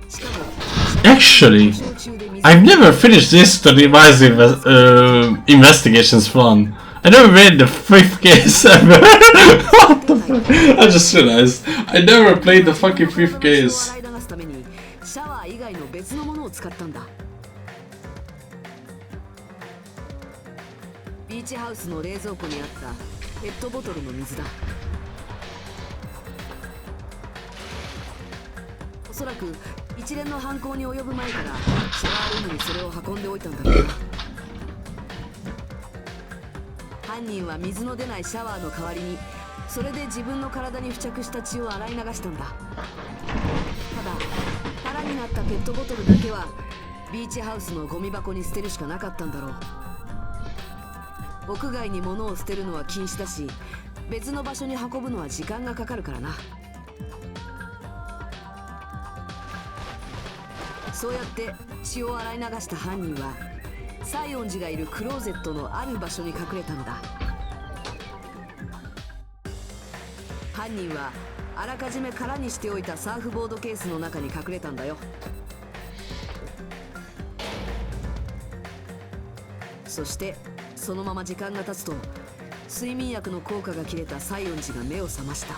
しかも Actually, I've never finished this investigations one. I never made the 5th case ever. What the fuck? I just realized I never played the fucking 5th case. シャワー以外の別のものを使ったんだ。ビーチハウスの冷蔵庫にあったペットボトルの水だ。おそらく一連の犯行に及ぶ前からシャワールームにそれを運んでおいたんだろうな。犯人は水の出ないシャワーの代わりにそれで自分の体に付着した血を洗い流したんだ。ただ空になったペットボトルだけはビーチハウスのゴミ箱に捨てるしかなかったんだろう。屋外に物を捨てるのは禁止だし、別の場所に運ぶのは時間がかかるからな。そうやって血を洗い流した犯人は西園寺がいるクローゼットのある場所に隠れたんだ。犯人はあらかじめ空にしておいたサーフボードケースの中に隠れたんだよ。そしてそのまま時間が経つと睡眠薬の効果が切れた西園寺が目を覚ました。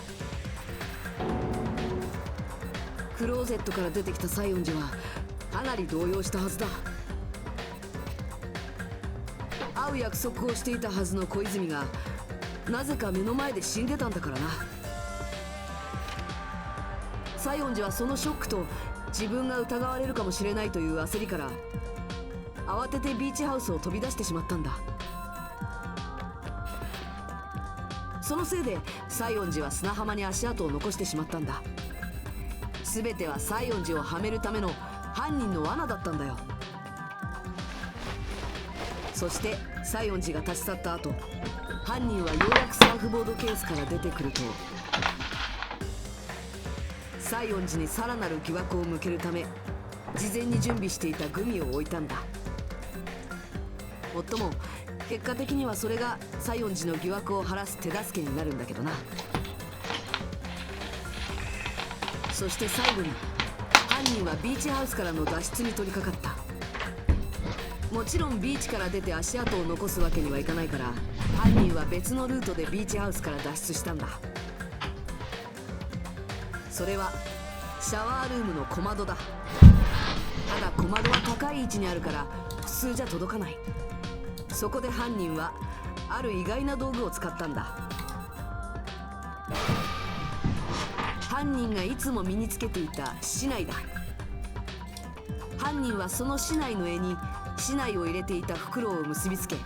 クローゼットから出てきた西園寺はかなり動揺したはずだ。会う約束をしていたはずの小泉がなぜか目の前で死んでたんだからな。西園寺はそのショックと自分が疑われるかもしれないという焦りから慌ててビーチハウスを飛び出してしまったんだ。そのせいで西園寺は砂浜に足跡を残してしまったんだ。全ては西園寺をはめるための犯人の罠だったんだよ。そして西園寺が立ち去った後、犯人はようやくサーフボードケースから出てくると、西園寺にさらなる疑惑を向けるため事前に準備していたグミを置いたんだ。もっとも結果的にはそれが西園寺の疑惑を晴らす手助けになるんだけどな。そして最後に犯人はビーチハウスからの脱出に取り掛かった。もちろんビーチから出て足跡を残すわけにはいかないから、犯人は別のルートでビーチハウスから脱出したんだ。それはシャワールームの小窓だ。ただ小窓は高い位置にあるから普通じゃ届かない。そこで犯人はある意外な道具を使ったんだ。犯人がいつも身につけていた竹刀だ。犯人はその竹刀の柄に竹刀を入れていた袋を結びつけ、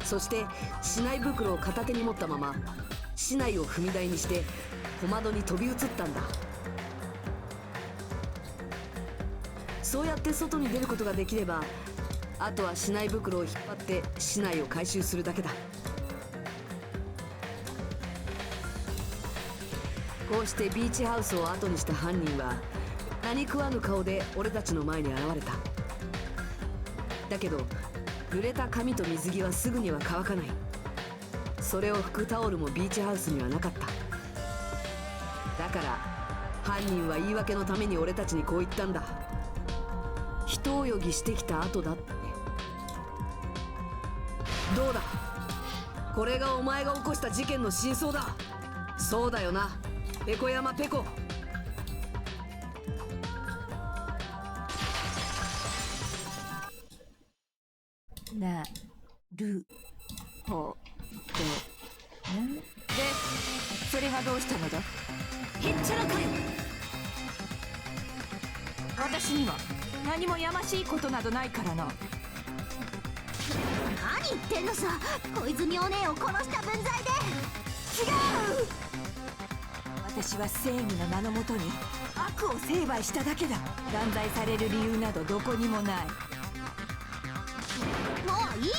そして竹刀袋を片手に持ったまま竹刀を踏み台にして小窓に飛び移ったんだ。そうやって外に出ることができれば、あとは竹刀袋を引っ張って竹刀を回収するだけだ。こうしてビーチハウスを後にした犯人は何食わぬ顔で俺たちの前に現れた。だけど濡れた髪と水着はすぐには乾かない。それを拭くタオルもビーチハウスにはなかった。だから犯人は言い訳のために俺たちにこう言ったんだ。人泳ぎしてきた後だって。どうだ、これがお前が起こした事件の真相だ。そうだよな、ペコ山ペコ。なるほどね。で、それがどうしたのだ。へっちゃらかよ。私には何もやましいことなどないからな。何言ってんのさ、小泉お姉を殺した分際で。違う、私は正義の名のもとに悪を成敗しただけだ。断罪される理由などどこにもない。もういいよ、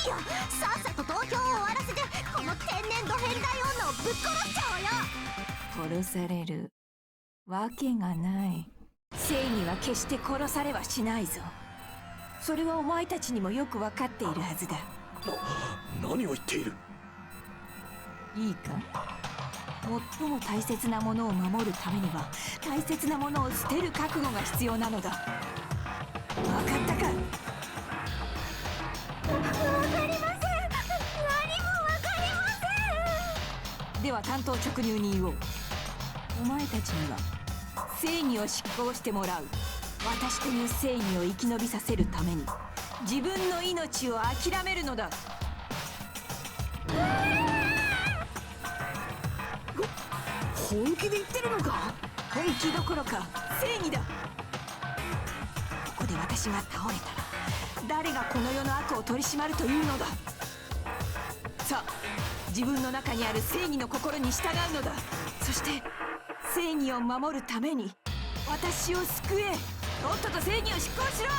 さっさと投票を終わらせてこの天然ド変態女をぶっ殺しちゃおうよ。殺されるわけがない。正義は決して殺されはしないぞ。それはお前たちにもよく分かっているはずだ。何を言っている。いいか、最も大切なものを守るためには大切なものを捨てる覚悟が必要なのだ。分かったか。わかりません、何もわかりません。では単刀直入に言おう。お前たちには正義を執行してもらう。私という正義を生き延びさせるために自分の命を諦めるのだ。本気で言ってるのか。本気どころか正義だ。ここで私が倒れたら誰がこの世の悪を取り締まるというのだ。さあ、自分の中にある正義の心に従うのだ。そして正義を守るために私を救え。とっとと正義を執行しろ。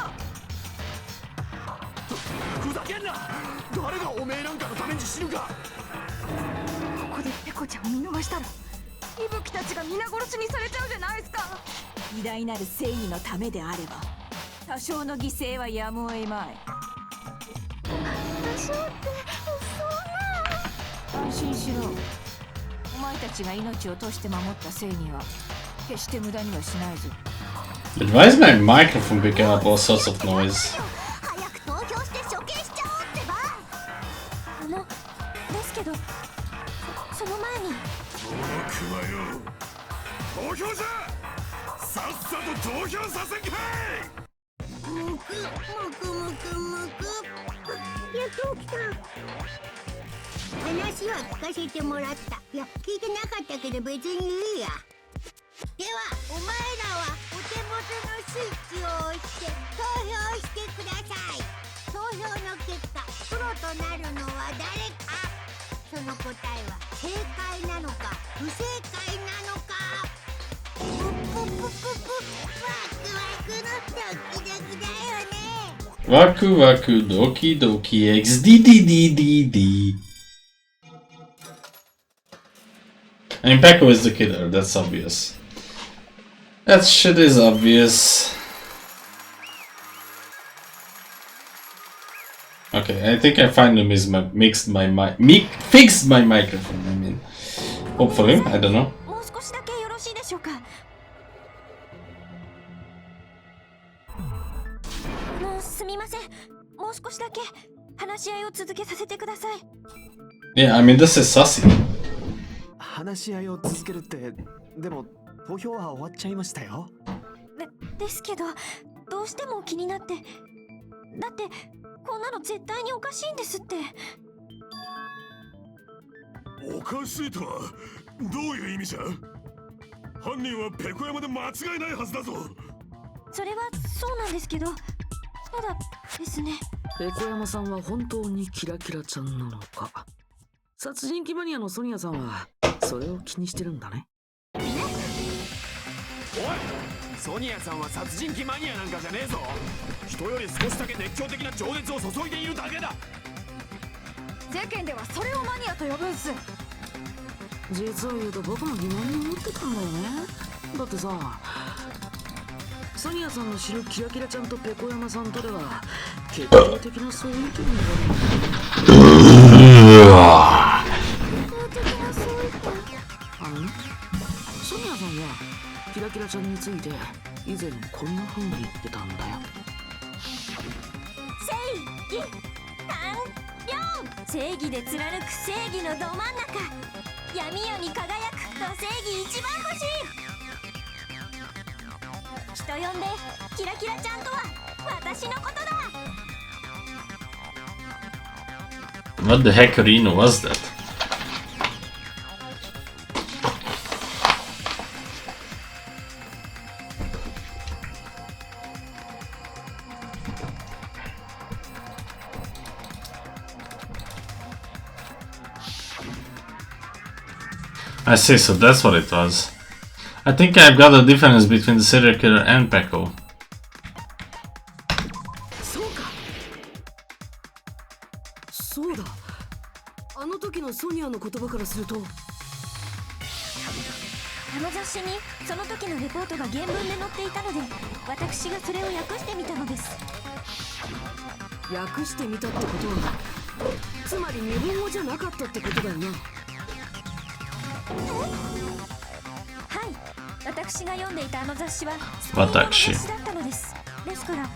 ふざけんな。誰がおめえなんかのために死ぬか。ここでペコちゃんを見逃したら伊吹たちが皆殺しにされちゃうじゃないですか。偉大なる正義のためであれば多少の犠牲はやむを得まい。多少ってそんな。安心しろ。お前たちが命を賭して守った正義は決して無駄にはしないぞ。 But why is my microphone picking up all sorts of noise? 早く投票して処刑しちゃおうってば。ですけど、その前に僕はよ、投票じゃ。さっさと投票させんかい。むくむくむくむく。やっと起きた。話は聞かせてもらった。いや、聞いてなかったけど別にいいや。ではお前らはお手元のスイッチを押して投票してください。投票の結果、プロとなるのは誰か。その答えは正解なのか不正解なのか。プププププ、ワクワクのドキドキだよね。Waku Waku Doki Doki XDDDDD. I mean, Peko is the killer, that's obvious. That shit is obvious. Okay, I think I finally fixed my microphone, I mean. Hopefully, I don't know. もう少しだけよろしいでしょうか。すみません。もう少しだけ話し合いを続けさせてください。Yeah, I mean, this is sussy. 話し合いを続けるって、でも投票は終わっちゃいましたよ。ですけど、どうしても気になって。だってこんなの絶対におかしいんですって。おかしいとはどういう意味じゃ。犯人はペコ山で間違いないはずだぞ。それはそうなんですけど、ただですね。ペコ山さんは本当にキラキラちゃんなのか。殺人鬼マニアのソニアさんはそれを気にしてるんだね。おい、ソニアさんは殺人鬼マニアなんかじゃねえぞ。人より少しだけ熱狂的な情熱を注いでいるだけだ。世間ではそれをマニアと呼ぶんす。実を言うと僕も疑問に思ってたんだよね。だってさ、ソニアさんの知るキラキラちゃんとペコ山さんとでは決定的な相違点がある。ソニアさんはキラキラちゃんについて以前こんな風に言ってたんだよ。正義完了。正義で貫く正義のど真ん中、闇夜に輝くと正義一番星。人呼んでキラキラちゃんとは私のことだ。 What the heck arena was that? I see, so that's what it was. I think I've got a difference between the serial killer and Peko. そうか。そうだ。あの時のソニアの言葉からすると、あの雑誌にその時のレポートが原文で載っていたので、私がそれを訳してみたのです。訳してみたってことは、つまり日本語じゃなかったってことだよな。はい、私が読んでいたあの雑誌はスペイン語の雑誌だったのです。ですから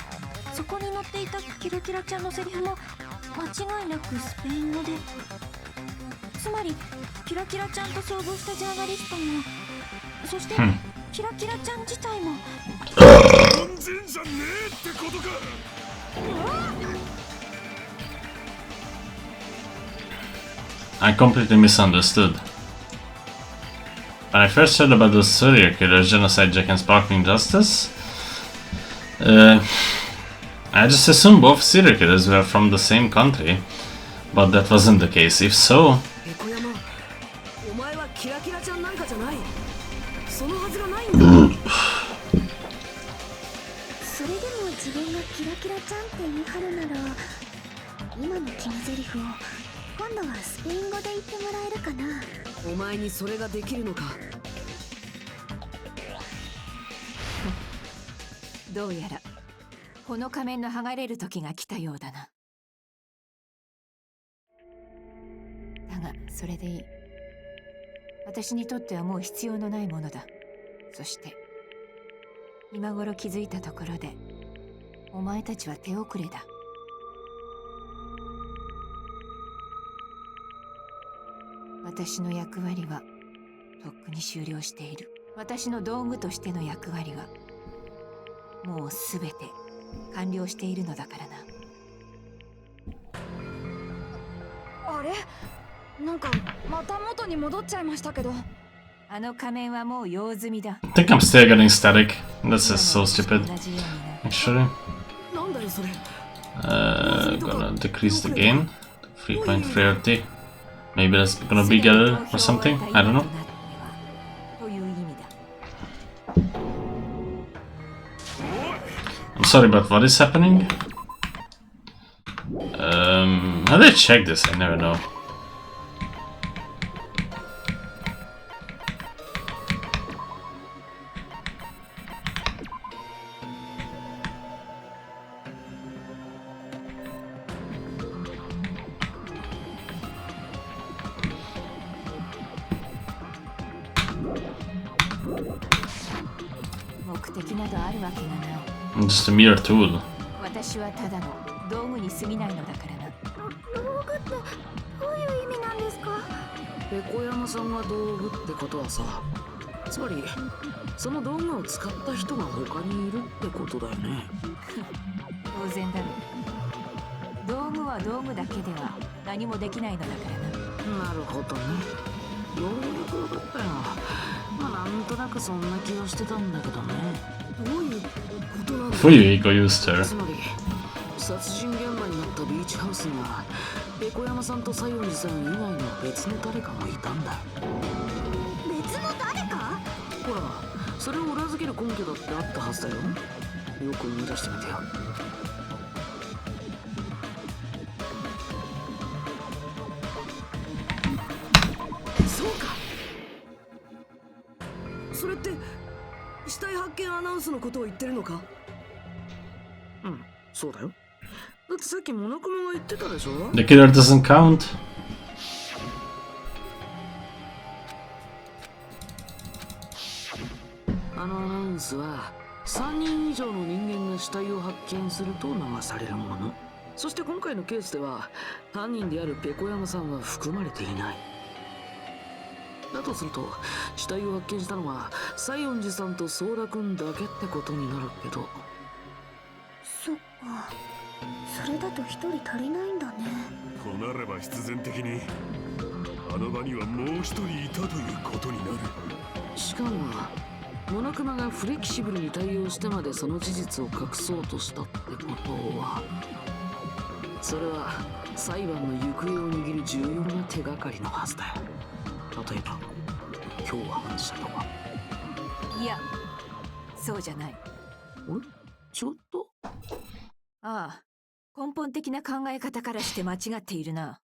そこに載っていたキラキラちゃんのセリフも間違いなくスペイン語で、つまりキラキラちゃんと遭遇したジャーナリストも、そしてキラキラちゃん自体も完全じゃねえってことか。I completely misunderstood. When I first heard about the serial killer, genocide, Jack and sparkling justice, I just assumed both serial killers were from the same country, but that wasn't the case. If so, ペコ山、お前はキラキラちゃんなんかじゃない。そのはずがないんだ。それでも自分がキラキラちゃんって言い張るなら、今の決め台詞を今度はスペイン語で言ってもらえるかな。お前にそれができるのか。どうやらこの仮面の剥がれる時が来たようだな。だがそれでいい。私にとってはもう必要のないものだ。そして今頃気づいたところでお前たちは手遅れだ。私の役割はとっくに終了している。私の道具としての役割はもうすべて完了しているのだからな。あれ、なんかまた元に戻っちゃいましたけど。あの仮面はもう用済みだ。I think I'm still getting static. This is so stupid. Actually. なんだよそれ。Gonna decrease the gain to 3.30. Maybe that's gonna be better or something. I don't know. という意味だ。I'm sorry, but what is happening? How do I check this? I never know. I'm just a mere tool. 私はただの道具に過ぎないのだからな。道具ってどういう意味なんですか？ペコ山さんが道具ってことはさ、つまりその道具を使った人が他にいるってことだよね。当然だろう。道具は道具だけでは何もできないのだからな。なるほどね。ようやく分かったよ。まあなんとなくそんな気がしてたんだけどね。どういうことなんだ。Fuyu Iko used her. つまり殺人現場になったビーチハウスにはペコ山さんと西園寺さん以外の別の誰かがいたんだ。別の誰か？ほら、それを裏付ける根拠だってあったはずだよ。よく思い出してみてよ。そうか。それって死体発見アナウンスのことを言ってるのか？うん、そうだよ。だってさっきモノクマが言ってたでしょ？ The killer doesn't count. あのアナウンスは3人以上の人間が死体を発見すると流されるもの。そして今回のケースでは犯人であるペコ山さんは含まれていない。だとすると死体を発見したのは西園寺さんと相田君だけってことになるけど。そっか、それだと一人足りないんだね。となれば必然的にあの場にはもう一人いたということになる。しかもモノクマがフレキシブルに対応してまでその事実を隠そうとしたってことは、それは裁判の行方を握る重要な手がかりのはずだよ。例えば共犯者とか。いや、そうじゃない。ちょっと。ああ、根本的な考え方からして間違っているな。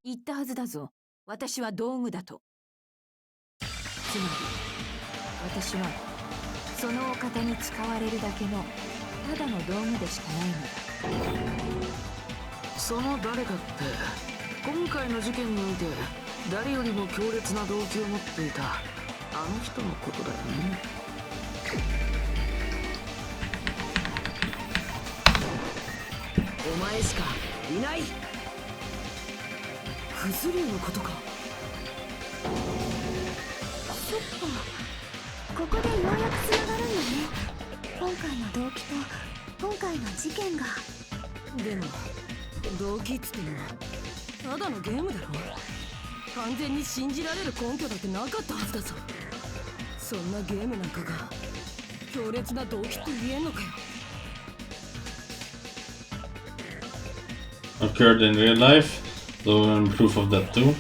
言ったはずだぞ。私は道具だと。つまり私はそのお方に使われるだけのただの道具でしかないのだ。その誰かって今回の事件において誰よりも強烈な動機を持っていたあの人のことだよね。お前しかいない。クズリュウのことか。そっか、ここでようやくつながるんだね。今回の動機と今回の事件が。でも動機っつってもただのゲームだろ。完全に信じられる根拠だってなかったはずだぞ。そんなゲームなんかが強烈な動機って言えんのかよ。Occurred in real life, so I'm proof of that too.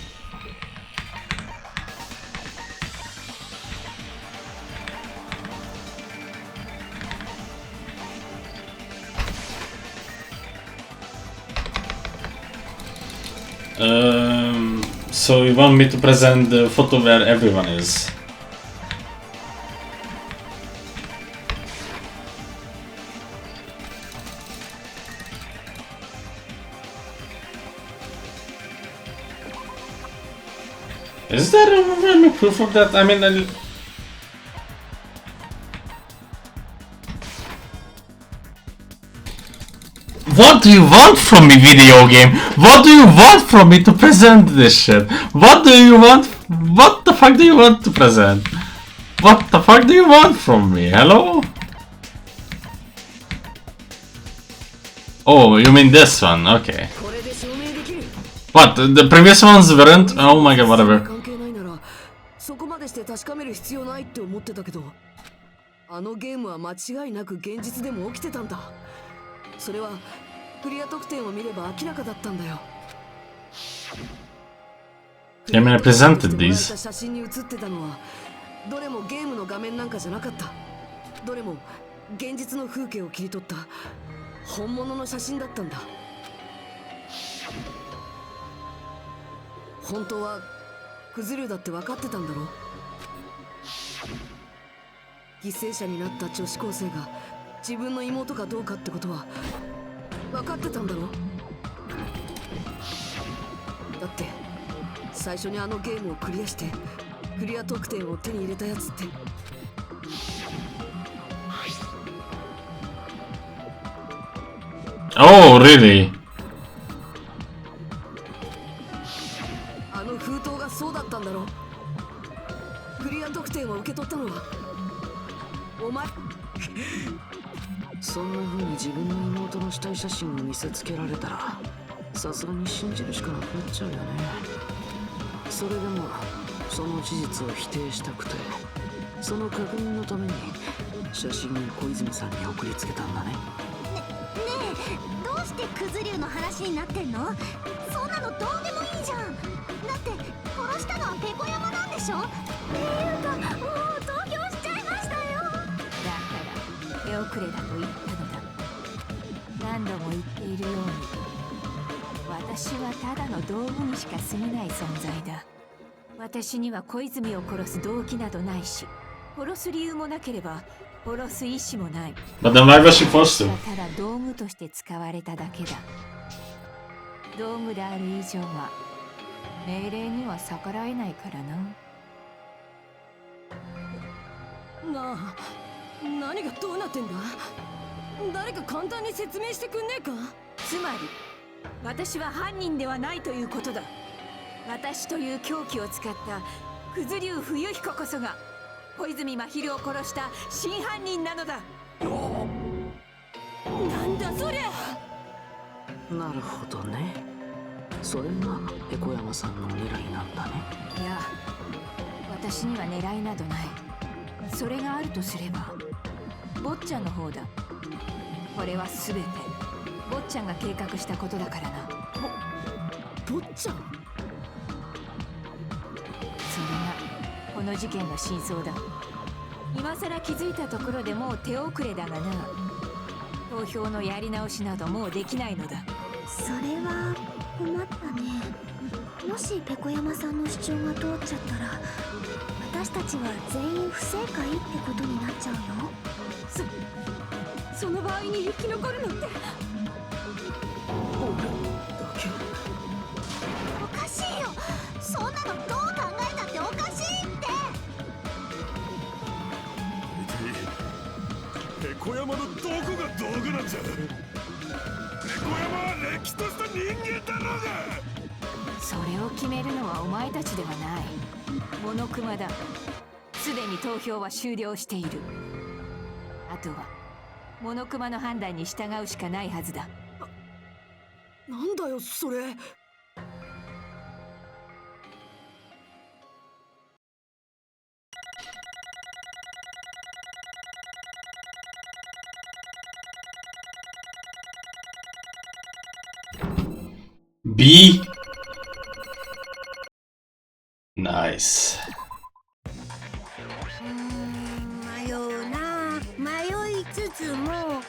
So you want me to present the photo where everyone is? Is there any proof of that? I mean, what do you want from me, video game? What do you want from me to present this shit? What do you want? What the fuck do you want to present? What the fuck do you want from me? Hello? Oh, you mean this one? Okay. What? The previous ones weren't? Oh my god, whatever. そこまでして確かめる必要ないって思ってたけど、あのゲームは間違いなく現実でも起きてたんだ。それはクリア得点を見れば明らかだったんだよ。I mean, I presented these. 写真に写ってたのはどれもゲームの画面なんかじゃなかった。どれも現実の風景を切り取った本物の写真だったんだ。本当はクズ竜だって分かってたんだろ。犠牲者になった女子高生が自分の妹かどうかってことは分かってたんだろ。だって最初にあのゲームをクリアしてクリア得点を手に入れたやつって。Oh, really? あの封筒がそうだったんだろ。クリア得点を受け取ったのはお前。そんな風に自分の妹の死体写真を見せつけられたらさすがに信じるしかなくなっちゃうよね。それでもその事実を否定したくて、その確認のために写真を小泉さんに送りつけたんだね。ねえ、どうしてクズ竜の話になってんの？そんなのどうでもいいじゃん。だって殺したのはペコ山なんでしょ？っていうか、もう投票しちゃいましたよ。だから手遅れだと言ったのだ。何度も言っているように、私はただの道具にしか過ぎない存在だ。私には小泉を殺す動機などないし、殺す理由もなければ殺す意志もない。But then why was she forced to? ただ道具として使われただけだ。道具である以上は命令には逆らえないからな。なあ、何がどうなってんだ？誰か簡単に説明してくんねえか？つまり私は犯人ではないということだ。私という凶器を使ったクズ竜冬彦こそが小泉真昼を殺した真犯人なのだ。なんだそりゃ。なるほどね。それがペコ山さんの狙いなんだね。いや、私には狙いなどない。それがあるとすれば坊ちゃんの方だ。これは全て坊ちゃんが計画したことだからな。坊ちゃん？それがこの事件の真相だ。今さら気づいたところでもう手遅れだがな。投票のやり直しなどもうできないのだ。それは困ったね。もしペコ山さんの主張が通っちゃったら私たちは全員不正解ってことになっちゃうよ。その場合に生き残るのっておかしいよ。そんなのどう考えたっておかしいって。ペコ山のどこが道具なんじゃ。ペコ山はれっきとした人間だろうが。それを決めるのはお前たちではない。モノクマだ。すでに投票は終了している。あとはモノクマの判断に従うしかないはずだ。なんだよそれ。B? Nice. 迷うな。迷いつつも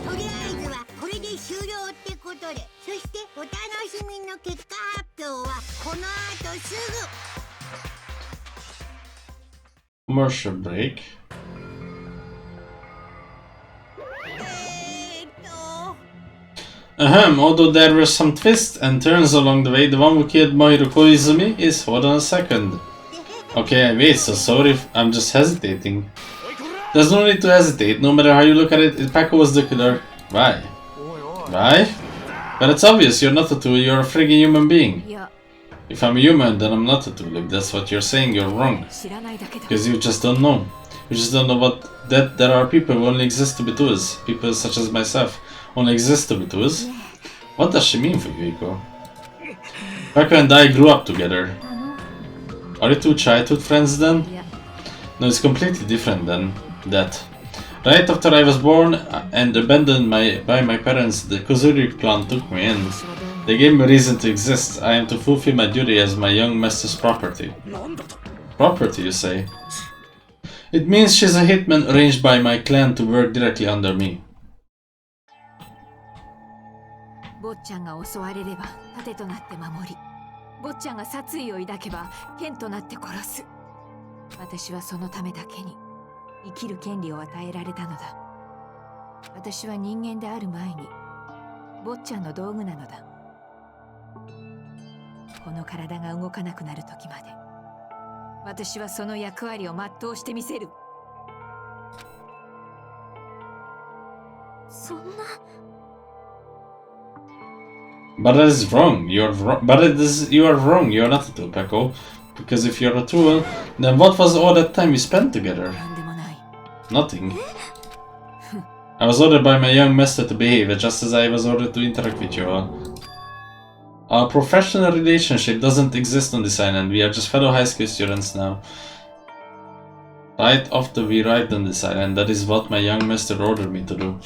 とりあえずはこれで終了ってことで、そしてお楽しみの結果発表はこの後すぐ。 Commercial break. え Although there were some twists and turns along the way, the one who killed Mohiru Koizumi is... Hold on a second. Okay, wait, so sorry if I'm just hesitating. There's no need to hesitate, no matter how you look at it, Peko was the killer. Why? Why? But it's obvious, you're not a tool, you're a friggin' human being. If I'm a human, then I'm not a tool. If that's what you're saying, you're wrong. Because you just don't know. You just don't know that there are people who only exist to be tools. People such as myself only exist to be tools. What does she mean for you, Iko? Peko and I grew up together. Are you two childhood friends then? No, it's completely different than that. Right after I was born and abandoned by my parents, the Kozuri clan took me in. They gave me reason to exist. I am to fulfill my duty as my young master's property. Property, you say? It means she's a hitman arranged by my clan to work directly under me. 坊ちゃんが襲われれば盾となって守り、坊ちゃんが殺意を抱けば剣となって殺す。私はそのためだけに生きる権利を与えられたのだ。私は人間である前に坊ちゃんの道具なのだ。この体が動かなくなる時まで私はその役割を全うしてみせる。そんな。But that is wrong. You are wrong. You are not a tool, Peko. Because if you're a tool, then what was all that time we spent together? Nothing. I was ordered by my young master to behave, just as I was ordered to interact with you all. Our professional relationship doesn't exist on this island. We are just fellow high school students now. Right after we arrived on this island, that is what my young master ordered me to do.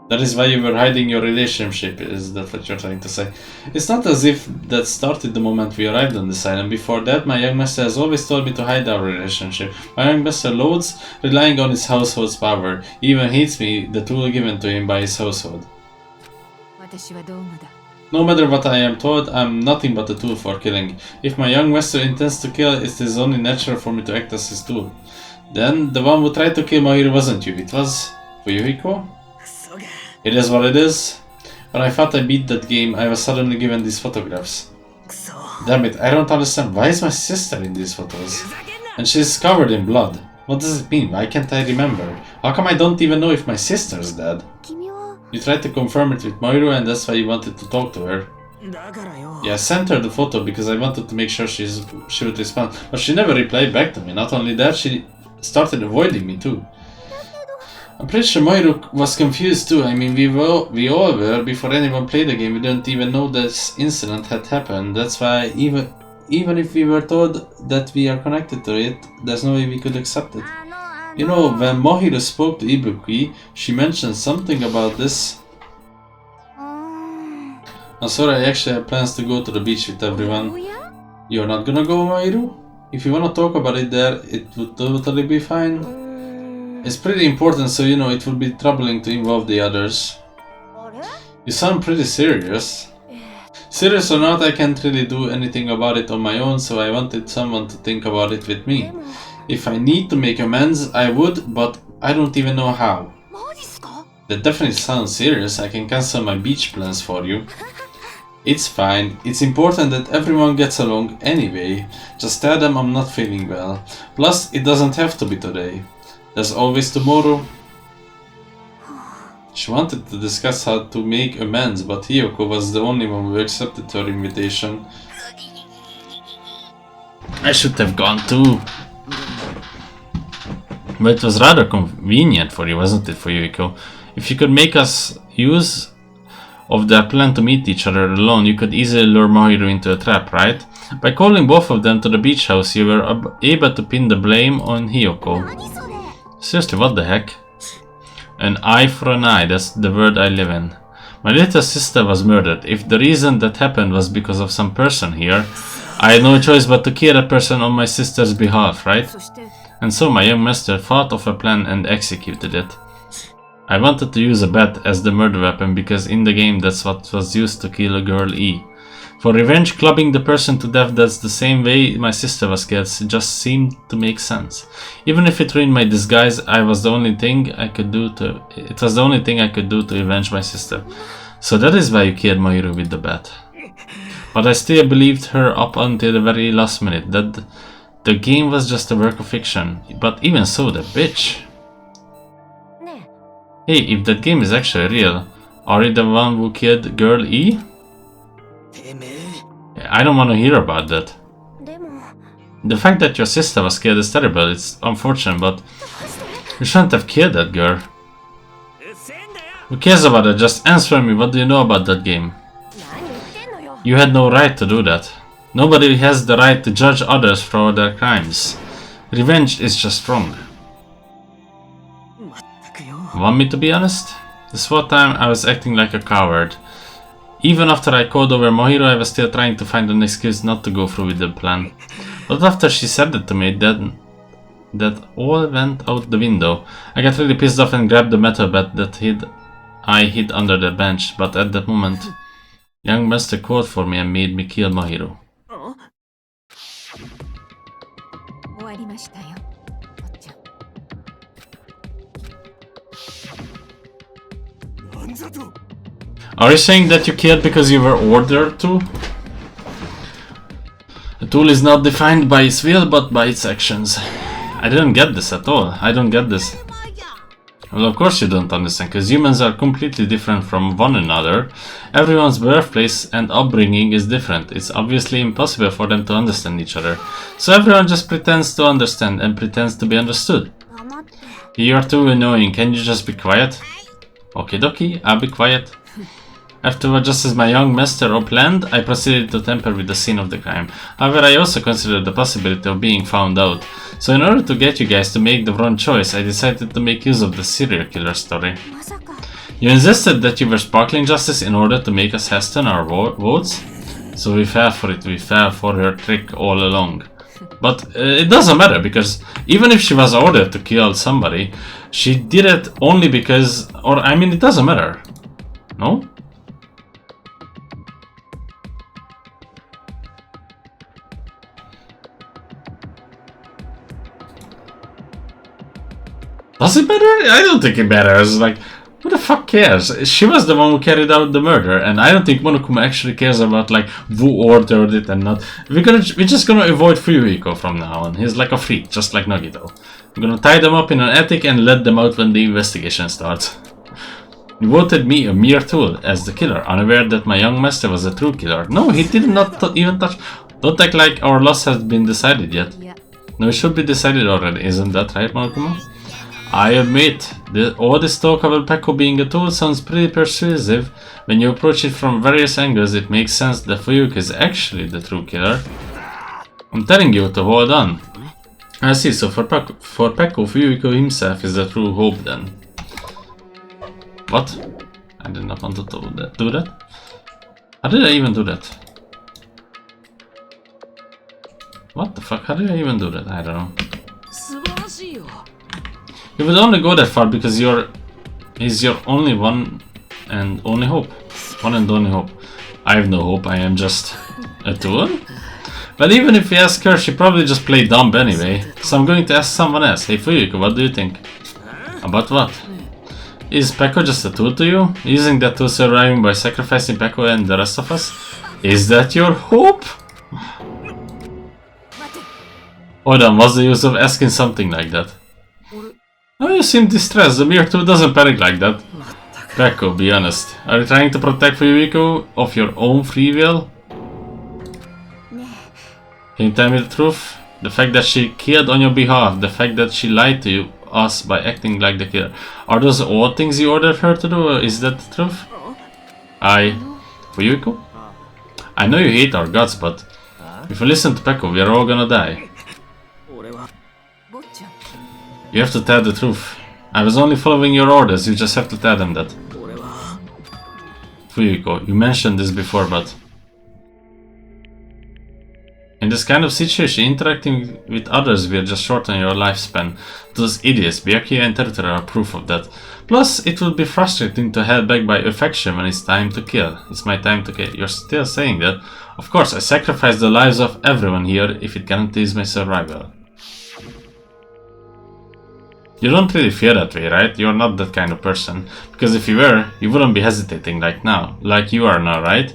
That is why you were hiding your relationship, is that what you're trying to say? It's not as if that started the moment we arrived on this island. Before that, my young master has always told me to hide our relationship. My young master loads, relying on his household's power. He even hates me, the tool given to him by his household. No matter what I am told, I'm nothing but a tool for killing. If my young master intends to kill, it is only natural for me to act as his tool. Then, the one who tried to kill Mohiru wasn't you, it was Fuyuhiko? It is what it is. When I thought I beat that game, I was suddenly given these photographs. Damn it, I don't understand. Why is my sister in these photos? And she's covered in blood. What does it mean? Why can't I remember? How come I don't even know if my sister's dead? You tried to confirm it with Mohiru and that's why you wanted to talk to her. Yeah, I sent her the photo because I wanted to make sure she would respond. But she never replied back to me. Not only that, she started avoiding me too. I'm pretty sure Mohiru was confused too. I mean, we all were. Before anyone played the game, we didn't even know this incident had happened. That's why even if we were told that we are connected to it, there's no way we could accept it. You know, when Mohiru spoke to Ibuki, she mentioned something about this. I'm sorry, I actually have plans to go to the beach with everyone. You're not gonna go, Mohiru? If you wanna talk about it there, it would totally be fine. It's pretty important, so you know it would be troubling to involve the others. You sound pretty serious. Serious or not, I can't really do anything about it on my own, so I wanted someone to think about it with me. If I need to make amends, I would, but I don't even know how. That definitely sounds serious. I can cancel my beach plans for you. It's fine. It's important that everyone gets along anyway. Just tell them I'm not feeling well. Plus, it doesn't have to be today. There's always tomorrow. She wanted to discuss how to make amends, but Hiyoko was the only one who accepted her invitation. I should have gone too. But it was rather convenient for you, wasn't it, for Hiyoko? If you could make us use of their plan to meet each other alone, you could easily lure Mohiru into a trap, right? By calling both of them to the beach house, you were able to pin the blame on Hiyoko. Seriously, what the heck? An eye for an eye, that's the world I live in. My little sister was murdered. If the reason that happened was because of some person here, I had no choice but to kill that person on my sister's behalf, right? And so my young master thought of a plan and executed it. I wanted to use a bat as the murder weapon because in the game that's what was used to kill girl E. For revenge, clubbing the person to death that's the same way my sister was killed just seemed to make sense. Even if it ruined my disguise, it was the only thing I could do to avenge my sister. So that is why you killed Mohiru with the bat. But I still believed her up until the very last minute, that the game was just a work of fiction. But even so, the bitch. Hey, if that game is actually real, are you the one who killed Girl E? I don't want to hear about that. The fact that your sister was killed is terrible, it's unfortunate, but you shouldn't have killed that girl. Who cares about it? Just answer me, what do you know about that game? You had no right to do that. Nobody has the right to judge others for their crimes. Revenge is just wrong. Want me to be honest? This whole time I was acting like a coward. Even after I called over Mohiru, I was still trying to find an excuse not to go through with the plan. But after she said that to me, that all went out the window. I got really pissed off and grabbed the metal bat that I hid under the bench, but at that moment, young master called for me and made me kill Mohiru. Are you saying that you killed because you were ordered to? A tool is not defined by its will, but by its actions. I didn't get this at all. I don't get this. Well, of course you don't understand, because humans are completely different from one another. Everyone's birthplace and upbringing is different. It's obviously impossible for them to understand each other. So everyone just pretends to understand and pretends to be understood. You're too annoying. Can you just be quiet? Okie dokie, I'll be quiet. Afterward, just as my young master planned, I proceeded to tamper with the scene of the crime. However, I also considered the possibility of being found out. So in order to get you guys to make the wrong choice, I decided to make use of the serial killer story. You insisted that you were sparkling justice in order to make us hasten our votes? So we fell for it, we fell for her trick all along. But it doesn't matter, because even if she was ordered to kill somebody, she did it only because, or I mean, it doesn't matter. No? Does it matter? I don't think it matters. Like, who the fuck cares? She was the one who carried out the murder, and I don't think Monokuma actually cares about like who ordered it and not. We're just gonna avoid Fuyuhiko from now on. He's like a freak, just like Nagito. We're gonna tie them up in an attic and let them out when the investigation starts. You voted me, a mere tool, as the killer, unaware that my young master was a true killer. No, he did not even touch. Don't act like our loss has been decided yet. No, it should be decided already, isn't that right, Monokuma? I admit, all this talk about Peko being a tool sounds pretty persuasive. When you approach it from various angles, it makes sense that Fuyuhiko is actually the true killer. I'm telling you to hold on. I see, so for Peko, Fuyuhiko himself is the true hope then. What? I did not want to do that. How did I even do that? What the fuck? How did I even do that? I don't know. You would only go that far because he's your only one and only hope. One and only hope. I have no hope, I am just a tool. But even if we ask her, she probably just played dumb anyway. So I'm going to ask someone else. Hey Fuyuhiko, what do you think? About what? Is Peko just a tool to you? Using that tool surviving by sacrificing Peko and the rest of us? Is that your hope? Hold on, what's the use of asking something like that? Oh, you seem distressed. The mere tool doesn't panic like that. Peko, be honest. Are you trying to protect Fuyuhiko of your own free will? Can you tell me the truth? The fact that she killed on your behalf, the fact that she lied to us by acting like the killer. Are those all things you ordered her to do, or is that the truth? Fuyuhiko? I know you hate our guts, but if you listen to Peko, we are all gonna die. You have to tell the truth. I was only following your orders, you just have to tell them that. Fuyuhiko, you mentioned this before, but... In this kind of situation, interacting with others will just shorten your lifespan. Those idiots, Byakuya and Teruta are proof of that. Plus, it will be frustrating to head back by affection when it's time to kill. It's my time to kill. You're still saying that? Of course, I sacrifice the lives of everyone here if it guarantees my survival. You don't really feel that way, right? You're not that kind of person. Because if you were, you wouldn't be hesitating like you are now, right?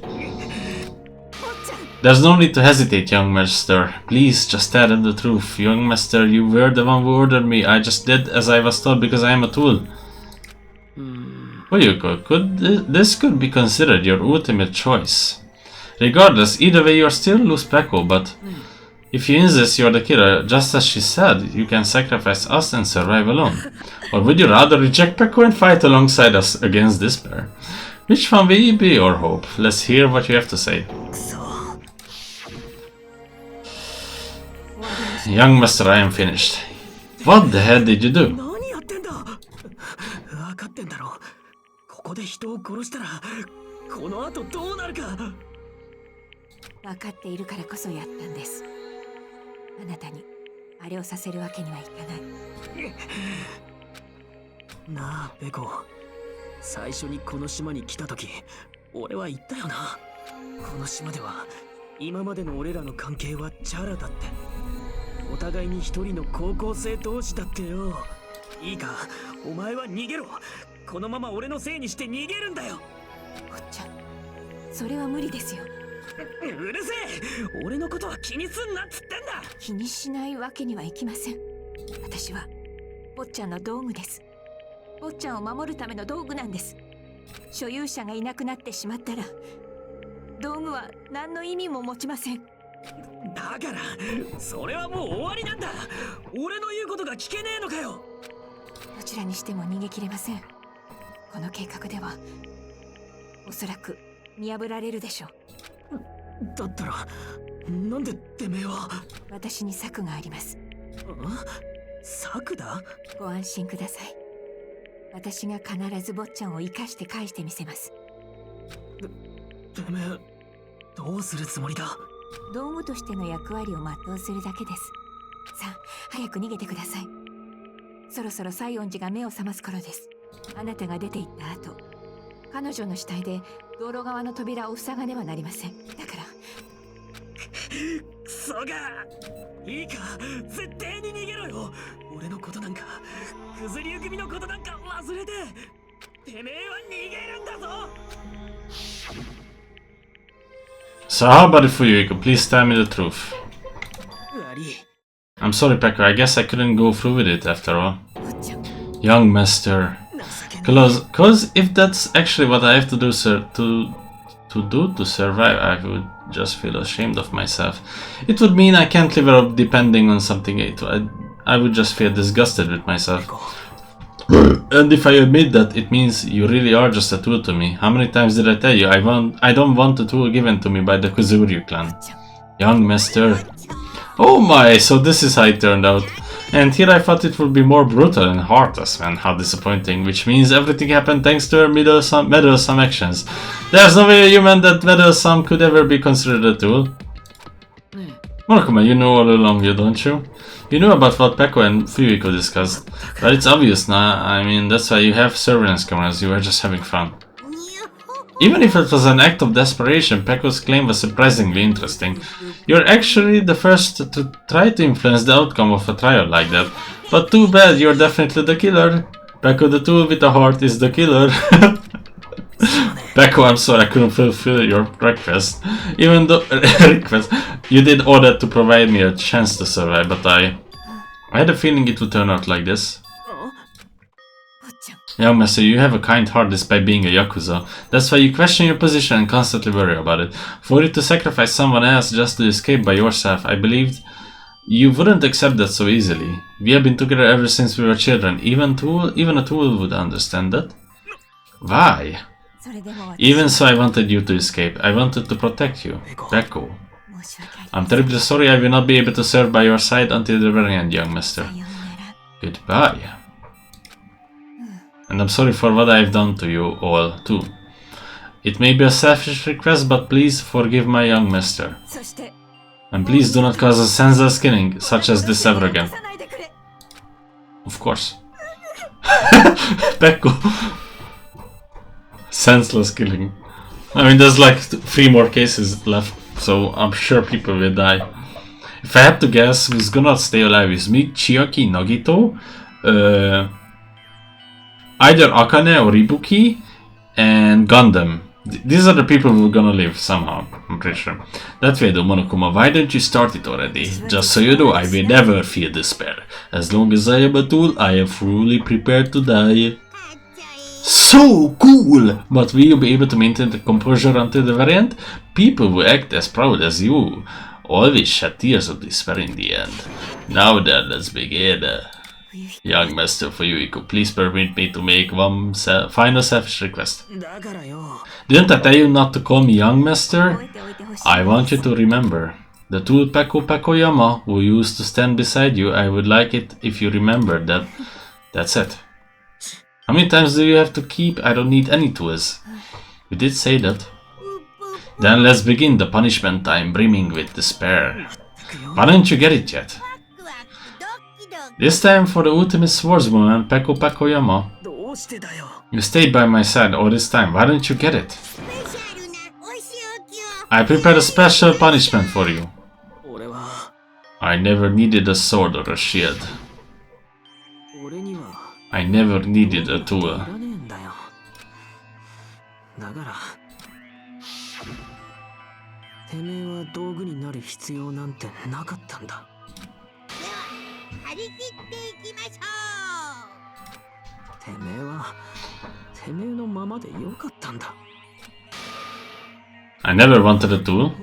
There's no need to hesitate, young master. Please, just tell them the truth. Young master, you were the one who ordered me. I just did as I was told because I am a tool. Fuyuko, this could be considered your ultimate choice. Regardless, either way you'll still lose Peko, but if you insist you're the killer, just as she said, you can sacrifice us and survive alone. Or would you rather reject Peko and fight alongside us against despair? Which one will be your hope? Let's hear what you have to say. Young master, I am finished. What the hell did you do? 何やってんだ。分かってんだろ。ここで人を殺したらこの後どうなるか。分かっているからこそやったんです。あなたにあれをさせるわけにはいかない。なあペコ、最初にこの島に来た時俺は言ったよな。この島では今までの俺らの関係はチャラだって。お互いに一人の高校生同士だってよ。いいか、お前は逃げろ。このまま俺のせいにして逃げるんだよ。おっちゃん、それは無理ですよ。うるせえ、俺のことは気にすんなっつってんだ。気にしないわけにはいきません。私は坊ちゃんの道具です。坊ちゃんを守るための道具なんです。所有者がいなくなってしまったら道具は何の意味も持ちません。だからそれはもう終わりなんだ。俺の言うことが聞けねえのかよ。どちらにしても逃げ切れません。この計画ではおそらく見破られるでしょう。だったらなんでてめえは。私に策があります。策だ？ご安心ください。私が必ず坊ちゃんを生かして返してみせます。てめえどうするつもりだ？道具としての役割を全うするだけです。さあ、早く逃げてください。そろそろ西園寺が目を覚ます頃です。あなたが出て行った後、彼女の死体で道路側の扉を塞がねばなりません。だからクソがいいか、絶対に逃げろよ。俺のことなんかクズリュウ組のことなんか忘れて、てめえは逃げるんだぞ。So how about it for you? Please tell me the truth. 悪い。I'm sorry, Peko. I guess I couldn't go through with it after all. Young master. Cause if that's actually what I have to do, sir, to survive, I would just feel ashamed of myself. It would mean I can't live up depending on something. I would just feel disgusted with myself. And if I admit that, it means you really are just a tool to me. How many times did I tell you I don't want a tool given to me by the Kuzuryu clan? Young master. Oh my, so this is how it turned out. And here I thought it would be more brutal and heartless, man. How disappointing. Which means everything happened thanks to her meddlesome actions. There's no way a human that meddlesome could ever be considered a tool. Monokuma, you know all along, don't you? You knew about what Peko and Fuyuko discussed. But it's obvious now. I mean, that's why you have surveillance cameras. You were just having fun. Even if it was an act of desperation, Peko's claim was surprisingly interesting. You're actually the first to try to influence the outcome of a trial like that. But too bad, you're definitely the killer. Peko the tool with a heart is the killer. Peko, I'm sorry I couldn't fulfill your request. Even though you did all that to provide me a chance to survive, but I had a feeling it would turn out like this. Young master, you have a kind heart despite being a Yakuza. That's why you question your position and constantly worry about it. For you to sacrifice someone else just to escape by yourself, I believed you wouldn't accept that so easily. We have been together ever since we were children. Even a tool would understand that. Why? Even so, I wanted you to escape. I wanted to protect you. Peko. I'm terribly sorry I will not be able to serve by your side until the very end, young master. Goodbye. And I'm sorry for what I've done to you all, too. It may be a selfish request, but please forgive my young master. And please do not cause a senseless killing, such as this ever again. Of course. Pekko. Senseless killing. I mean, there's like 3 more cases left, so I'm sure people will die. If I had to guess who's gonna stay alive is me, Chiaki, Nagito, either Akane or Ibuki, and Gundam. These are the people who are gonna live somehow, I'm pretty sure. That way though, Monokuma, why don't you start it already? Just so you know, I will never feel despair. As long as I am a tool, I am fully prepared to die. So cool! But will you be able to maintain the composure until the very end? People who act as proud as you always shed tears of despair in the end. Now then, let's begin. Young Master Fuyuhiko, please permit me to make one final selfish request. Didn't I tell you not to call me Young Master? I want you to remember. The tool Peko Pekoyama, who used to stand beside you, I would like it if you remember that. That's it. How many times do you have to keep? I don't need any tools. You did say that. Then let's begin the punishment time brimming with despair. Why don't you get it yet? This time for the ultimate swordswoman, Peko Pekoyama. You stayed by my side all this time, why don't you get it? I prepared a special punishment for you. I never needed a sword or a shield. I never needed a tool. I never wanted a tool.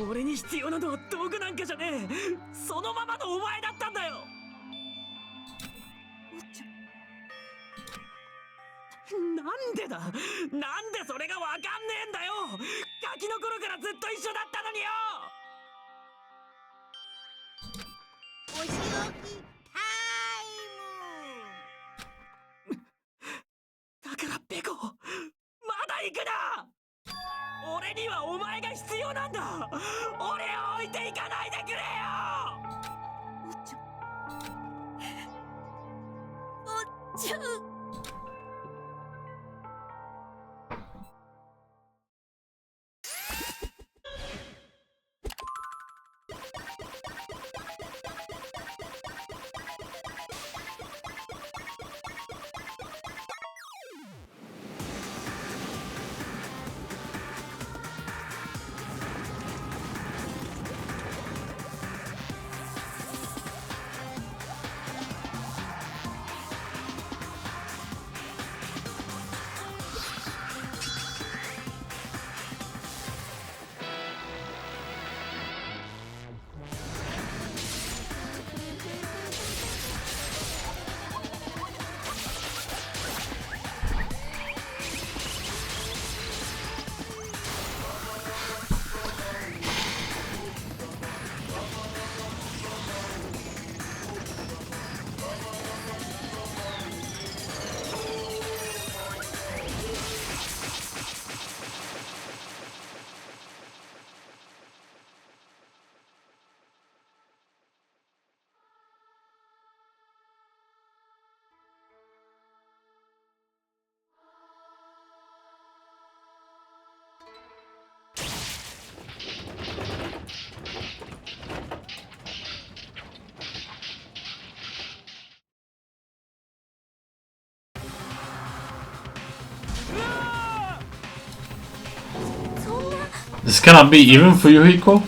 This cannot be even for Fuyuhiko?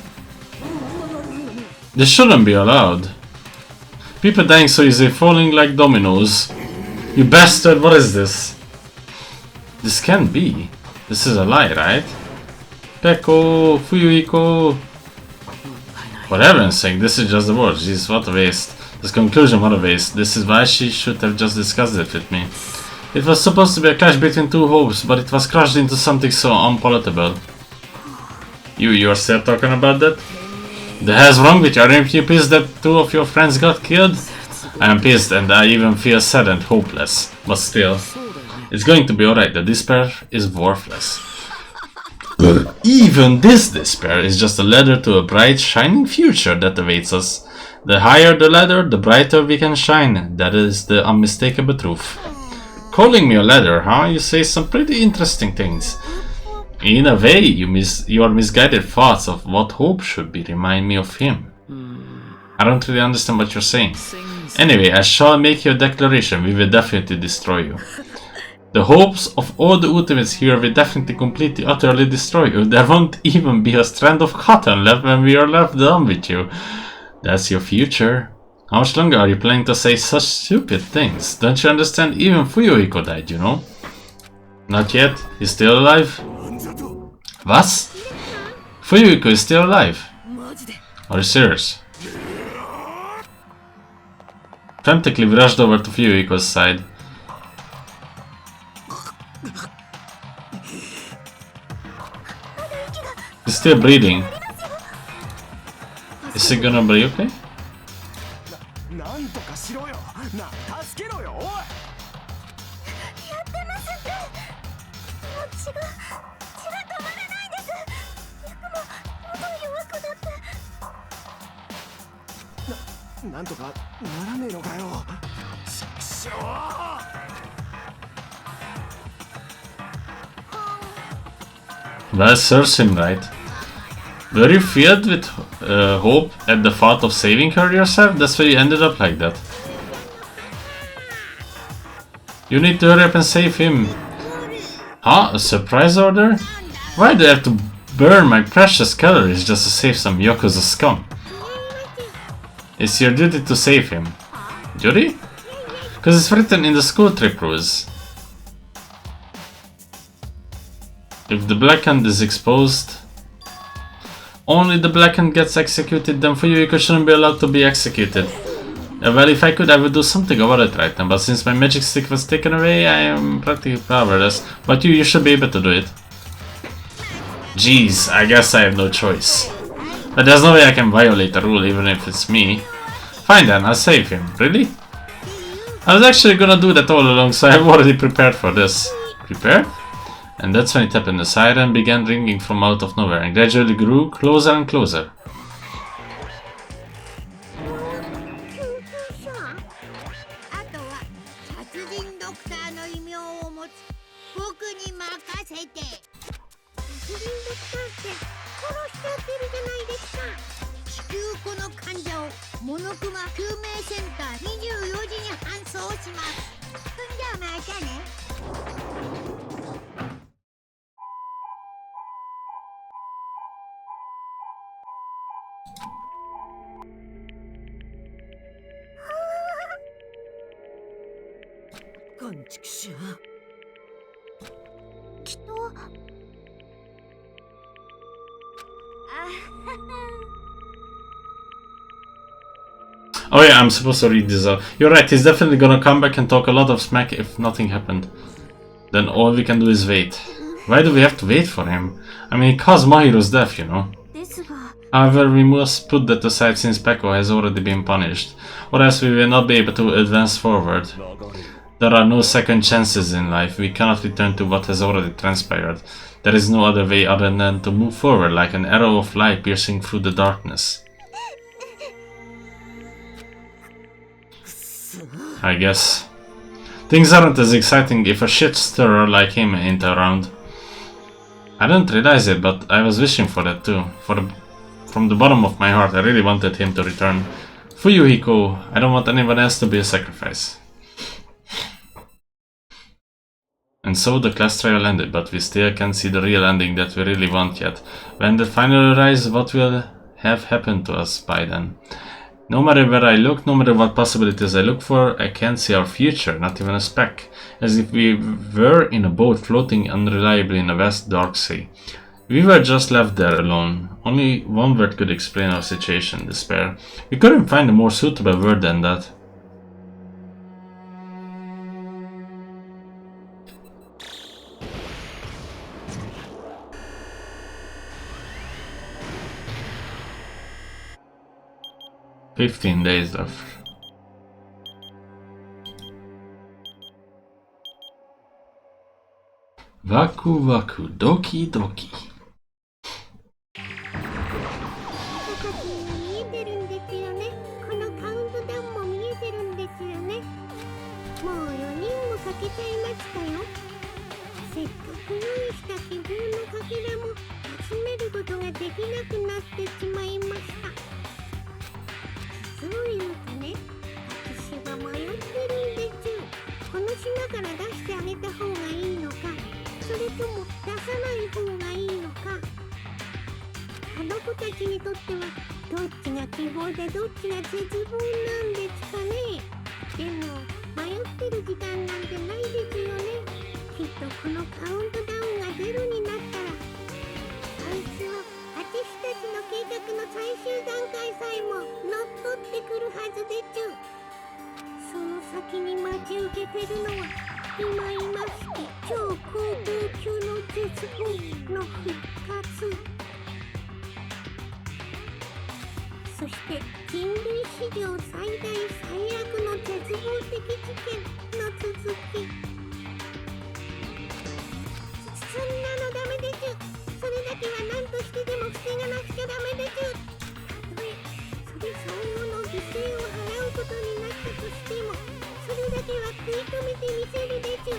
This shouldn't be allowed. People dying so easy, falling like dominoes. You bastard, what is this? This can't be. This is a lie, right? Peko, Fuyuhiko. Whatever I'm saying, this is just the word. Jeez, what a waste. This conclusion, what a waste. This is why she should have just discussed it with me. It was supposed to be a clash between two hopes, but it was crushed into something so unpalatable. You're still talking about that? The hell's wrong with you? Aren't you pissed that 2 of your friends got killed? I am pissed and I even feel sad and hopeless. But still, it's going to be alright. The despair is worthless. Even this despair is just a ladder to a bright, shining future that awaits us. The higher the ladder, the brighter we can shine. That is the unmistakable truth. Calling me a ladder, huh? You say some pretty interesting things. In a way, your misguided thoughts of what hope should be remind me of him. I don't really understand what you're saying. Anyway, I shall make you a declaration. We will definitely destroy you. The hopes of all the ultimates here will definitely completely, utterly destroy you. There won't even be a strand of cotton left when we are left done with you. That's your future. How much longer are you planning to say such stupid things? Don't you understand? Even Fuyuhiko died, you know? Not yet? He's still alive? What? Fuyuhiko is still alive? Are you serious? Frantically we rushed over to Fuyuhiko's side. He's still bleeding. Is he gonna be okay? Well, serves him right. Were you filled with hope at the thought of saving her yourself? That's why you ended up like that. You need to hurry up and save him. Huh? A surprise order? Why do I have to burn my precious calories just to save some Yakuza scum? It's your duty to save him. Duty? Because it's written in the school trip rules. If the Black Hand is exposed, only the Black Hand gets executed, then Fuyuhiko shouldn't be allowed to be executed. Well, if I could, I would do something about it right now, but since my magic stick was taken away, I am practically powerless. But you should be able to do it. Jeez, I guess I have no choice. But there's no way I can violate a rule, even if it's me. Fine then, I'll save him. Really? I was actually gonna do that all along, so I've already prepared for this. Prepared? And that's when it happened. The siren began ringing from out of nowhere and gradually grew closer and closer. Oh yeah, I'm supposed to read this out. You're right, he's definitely gonna come back and talk a lot of smack if nothing happened. Then all we can do is wait. Why do we have to wait for him? I mean, it caused Mahiro's death, you know. However, we must put that aside since Peko has already been punished, or else we will not be able to advance forward. There are no second chances in life. We cannot return to what has already transpired. There is no other way other than to move forward like an arrow of light piercing through the darkness. I guess. Things aren't as exciting if a shit stirrer like him ain't around. I didn't realize it, but I was wishing for that too. From the bottom of my heart, I really wanted him to return. Fuyuhiko, I don't want anyone else to be a sacrifice. And so the class trial ended, but we still can't see the real ending that we really want yet. When that finally arrives, what will have happened to us by then? No matter where I look, no matter what possibilities I look for, I can't see our future, not even a speck. As if we were in a boat floating unreliably in a vast dark sea. We were just left there alone. Only one word could explain our situation, despair. We couldn't find a more suitable word than that. "15 days left." Waku waku, doki doki. けちゃいましたよ。せっかく用意した希望のかけらも集めることができなくなってしまいました。そういうとね、私は迷ってるんでちゅ。この島から出してあげた方がいいのか、それとも出さない方がいいのか。あの子たちにとってはどっちが希望でどっちが絶望なんですかね。でも迷ってる時間なんてないですよね。きっとこのカウントダウンが0になったら、あいつは私たちの計画の最終段階さえも乗っ取ってくるはずでちゅ。その先に待ち受けてるのは今いまして超高等級の絶望の復活、そして人類史上最大最悪の絶望的事件の続き。そんなのダメでちゅ。それだけは何としてでも防がなくちゃダメでちゅ。たとえそれ相応の犠牲を払うことになったとしても、それだけは食い止めてみせるでちゅ。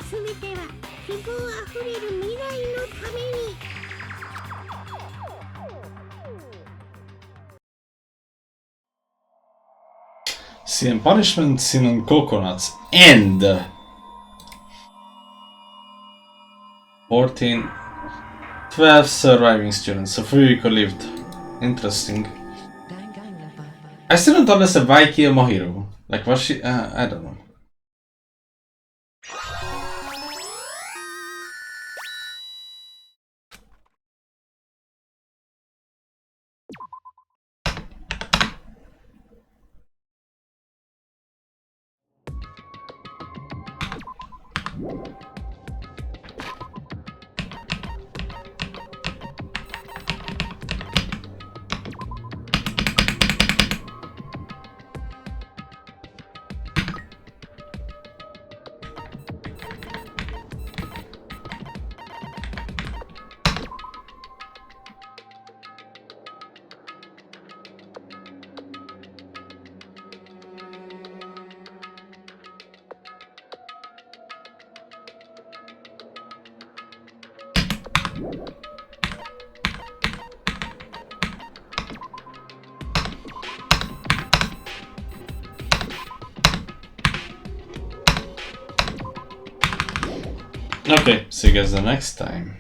すべては希望あふれる未来のために。See, and punishments in coconuts and 14, 12 surviving students, so 3 people lived. Interesting. I still don't understand why kill Mohiro. Like, was she? I don't know. Okay, see you guys the next time.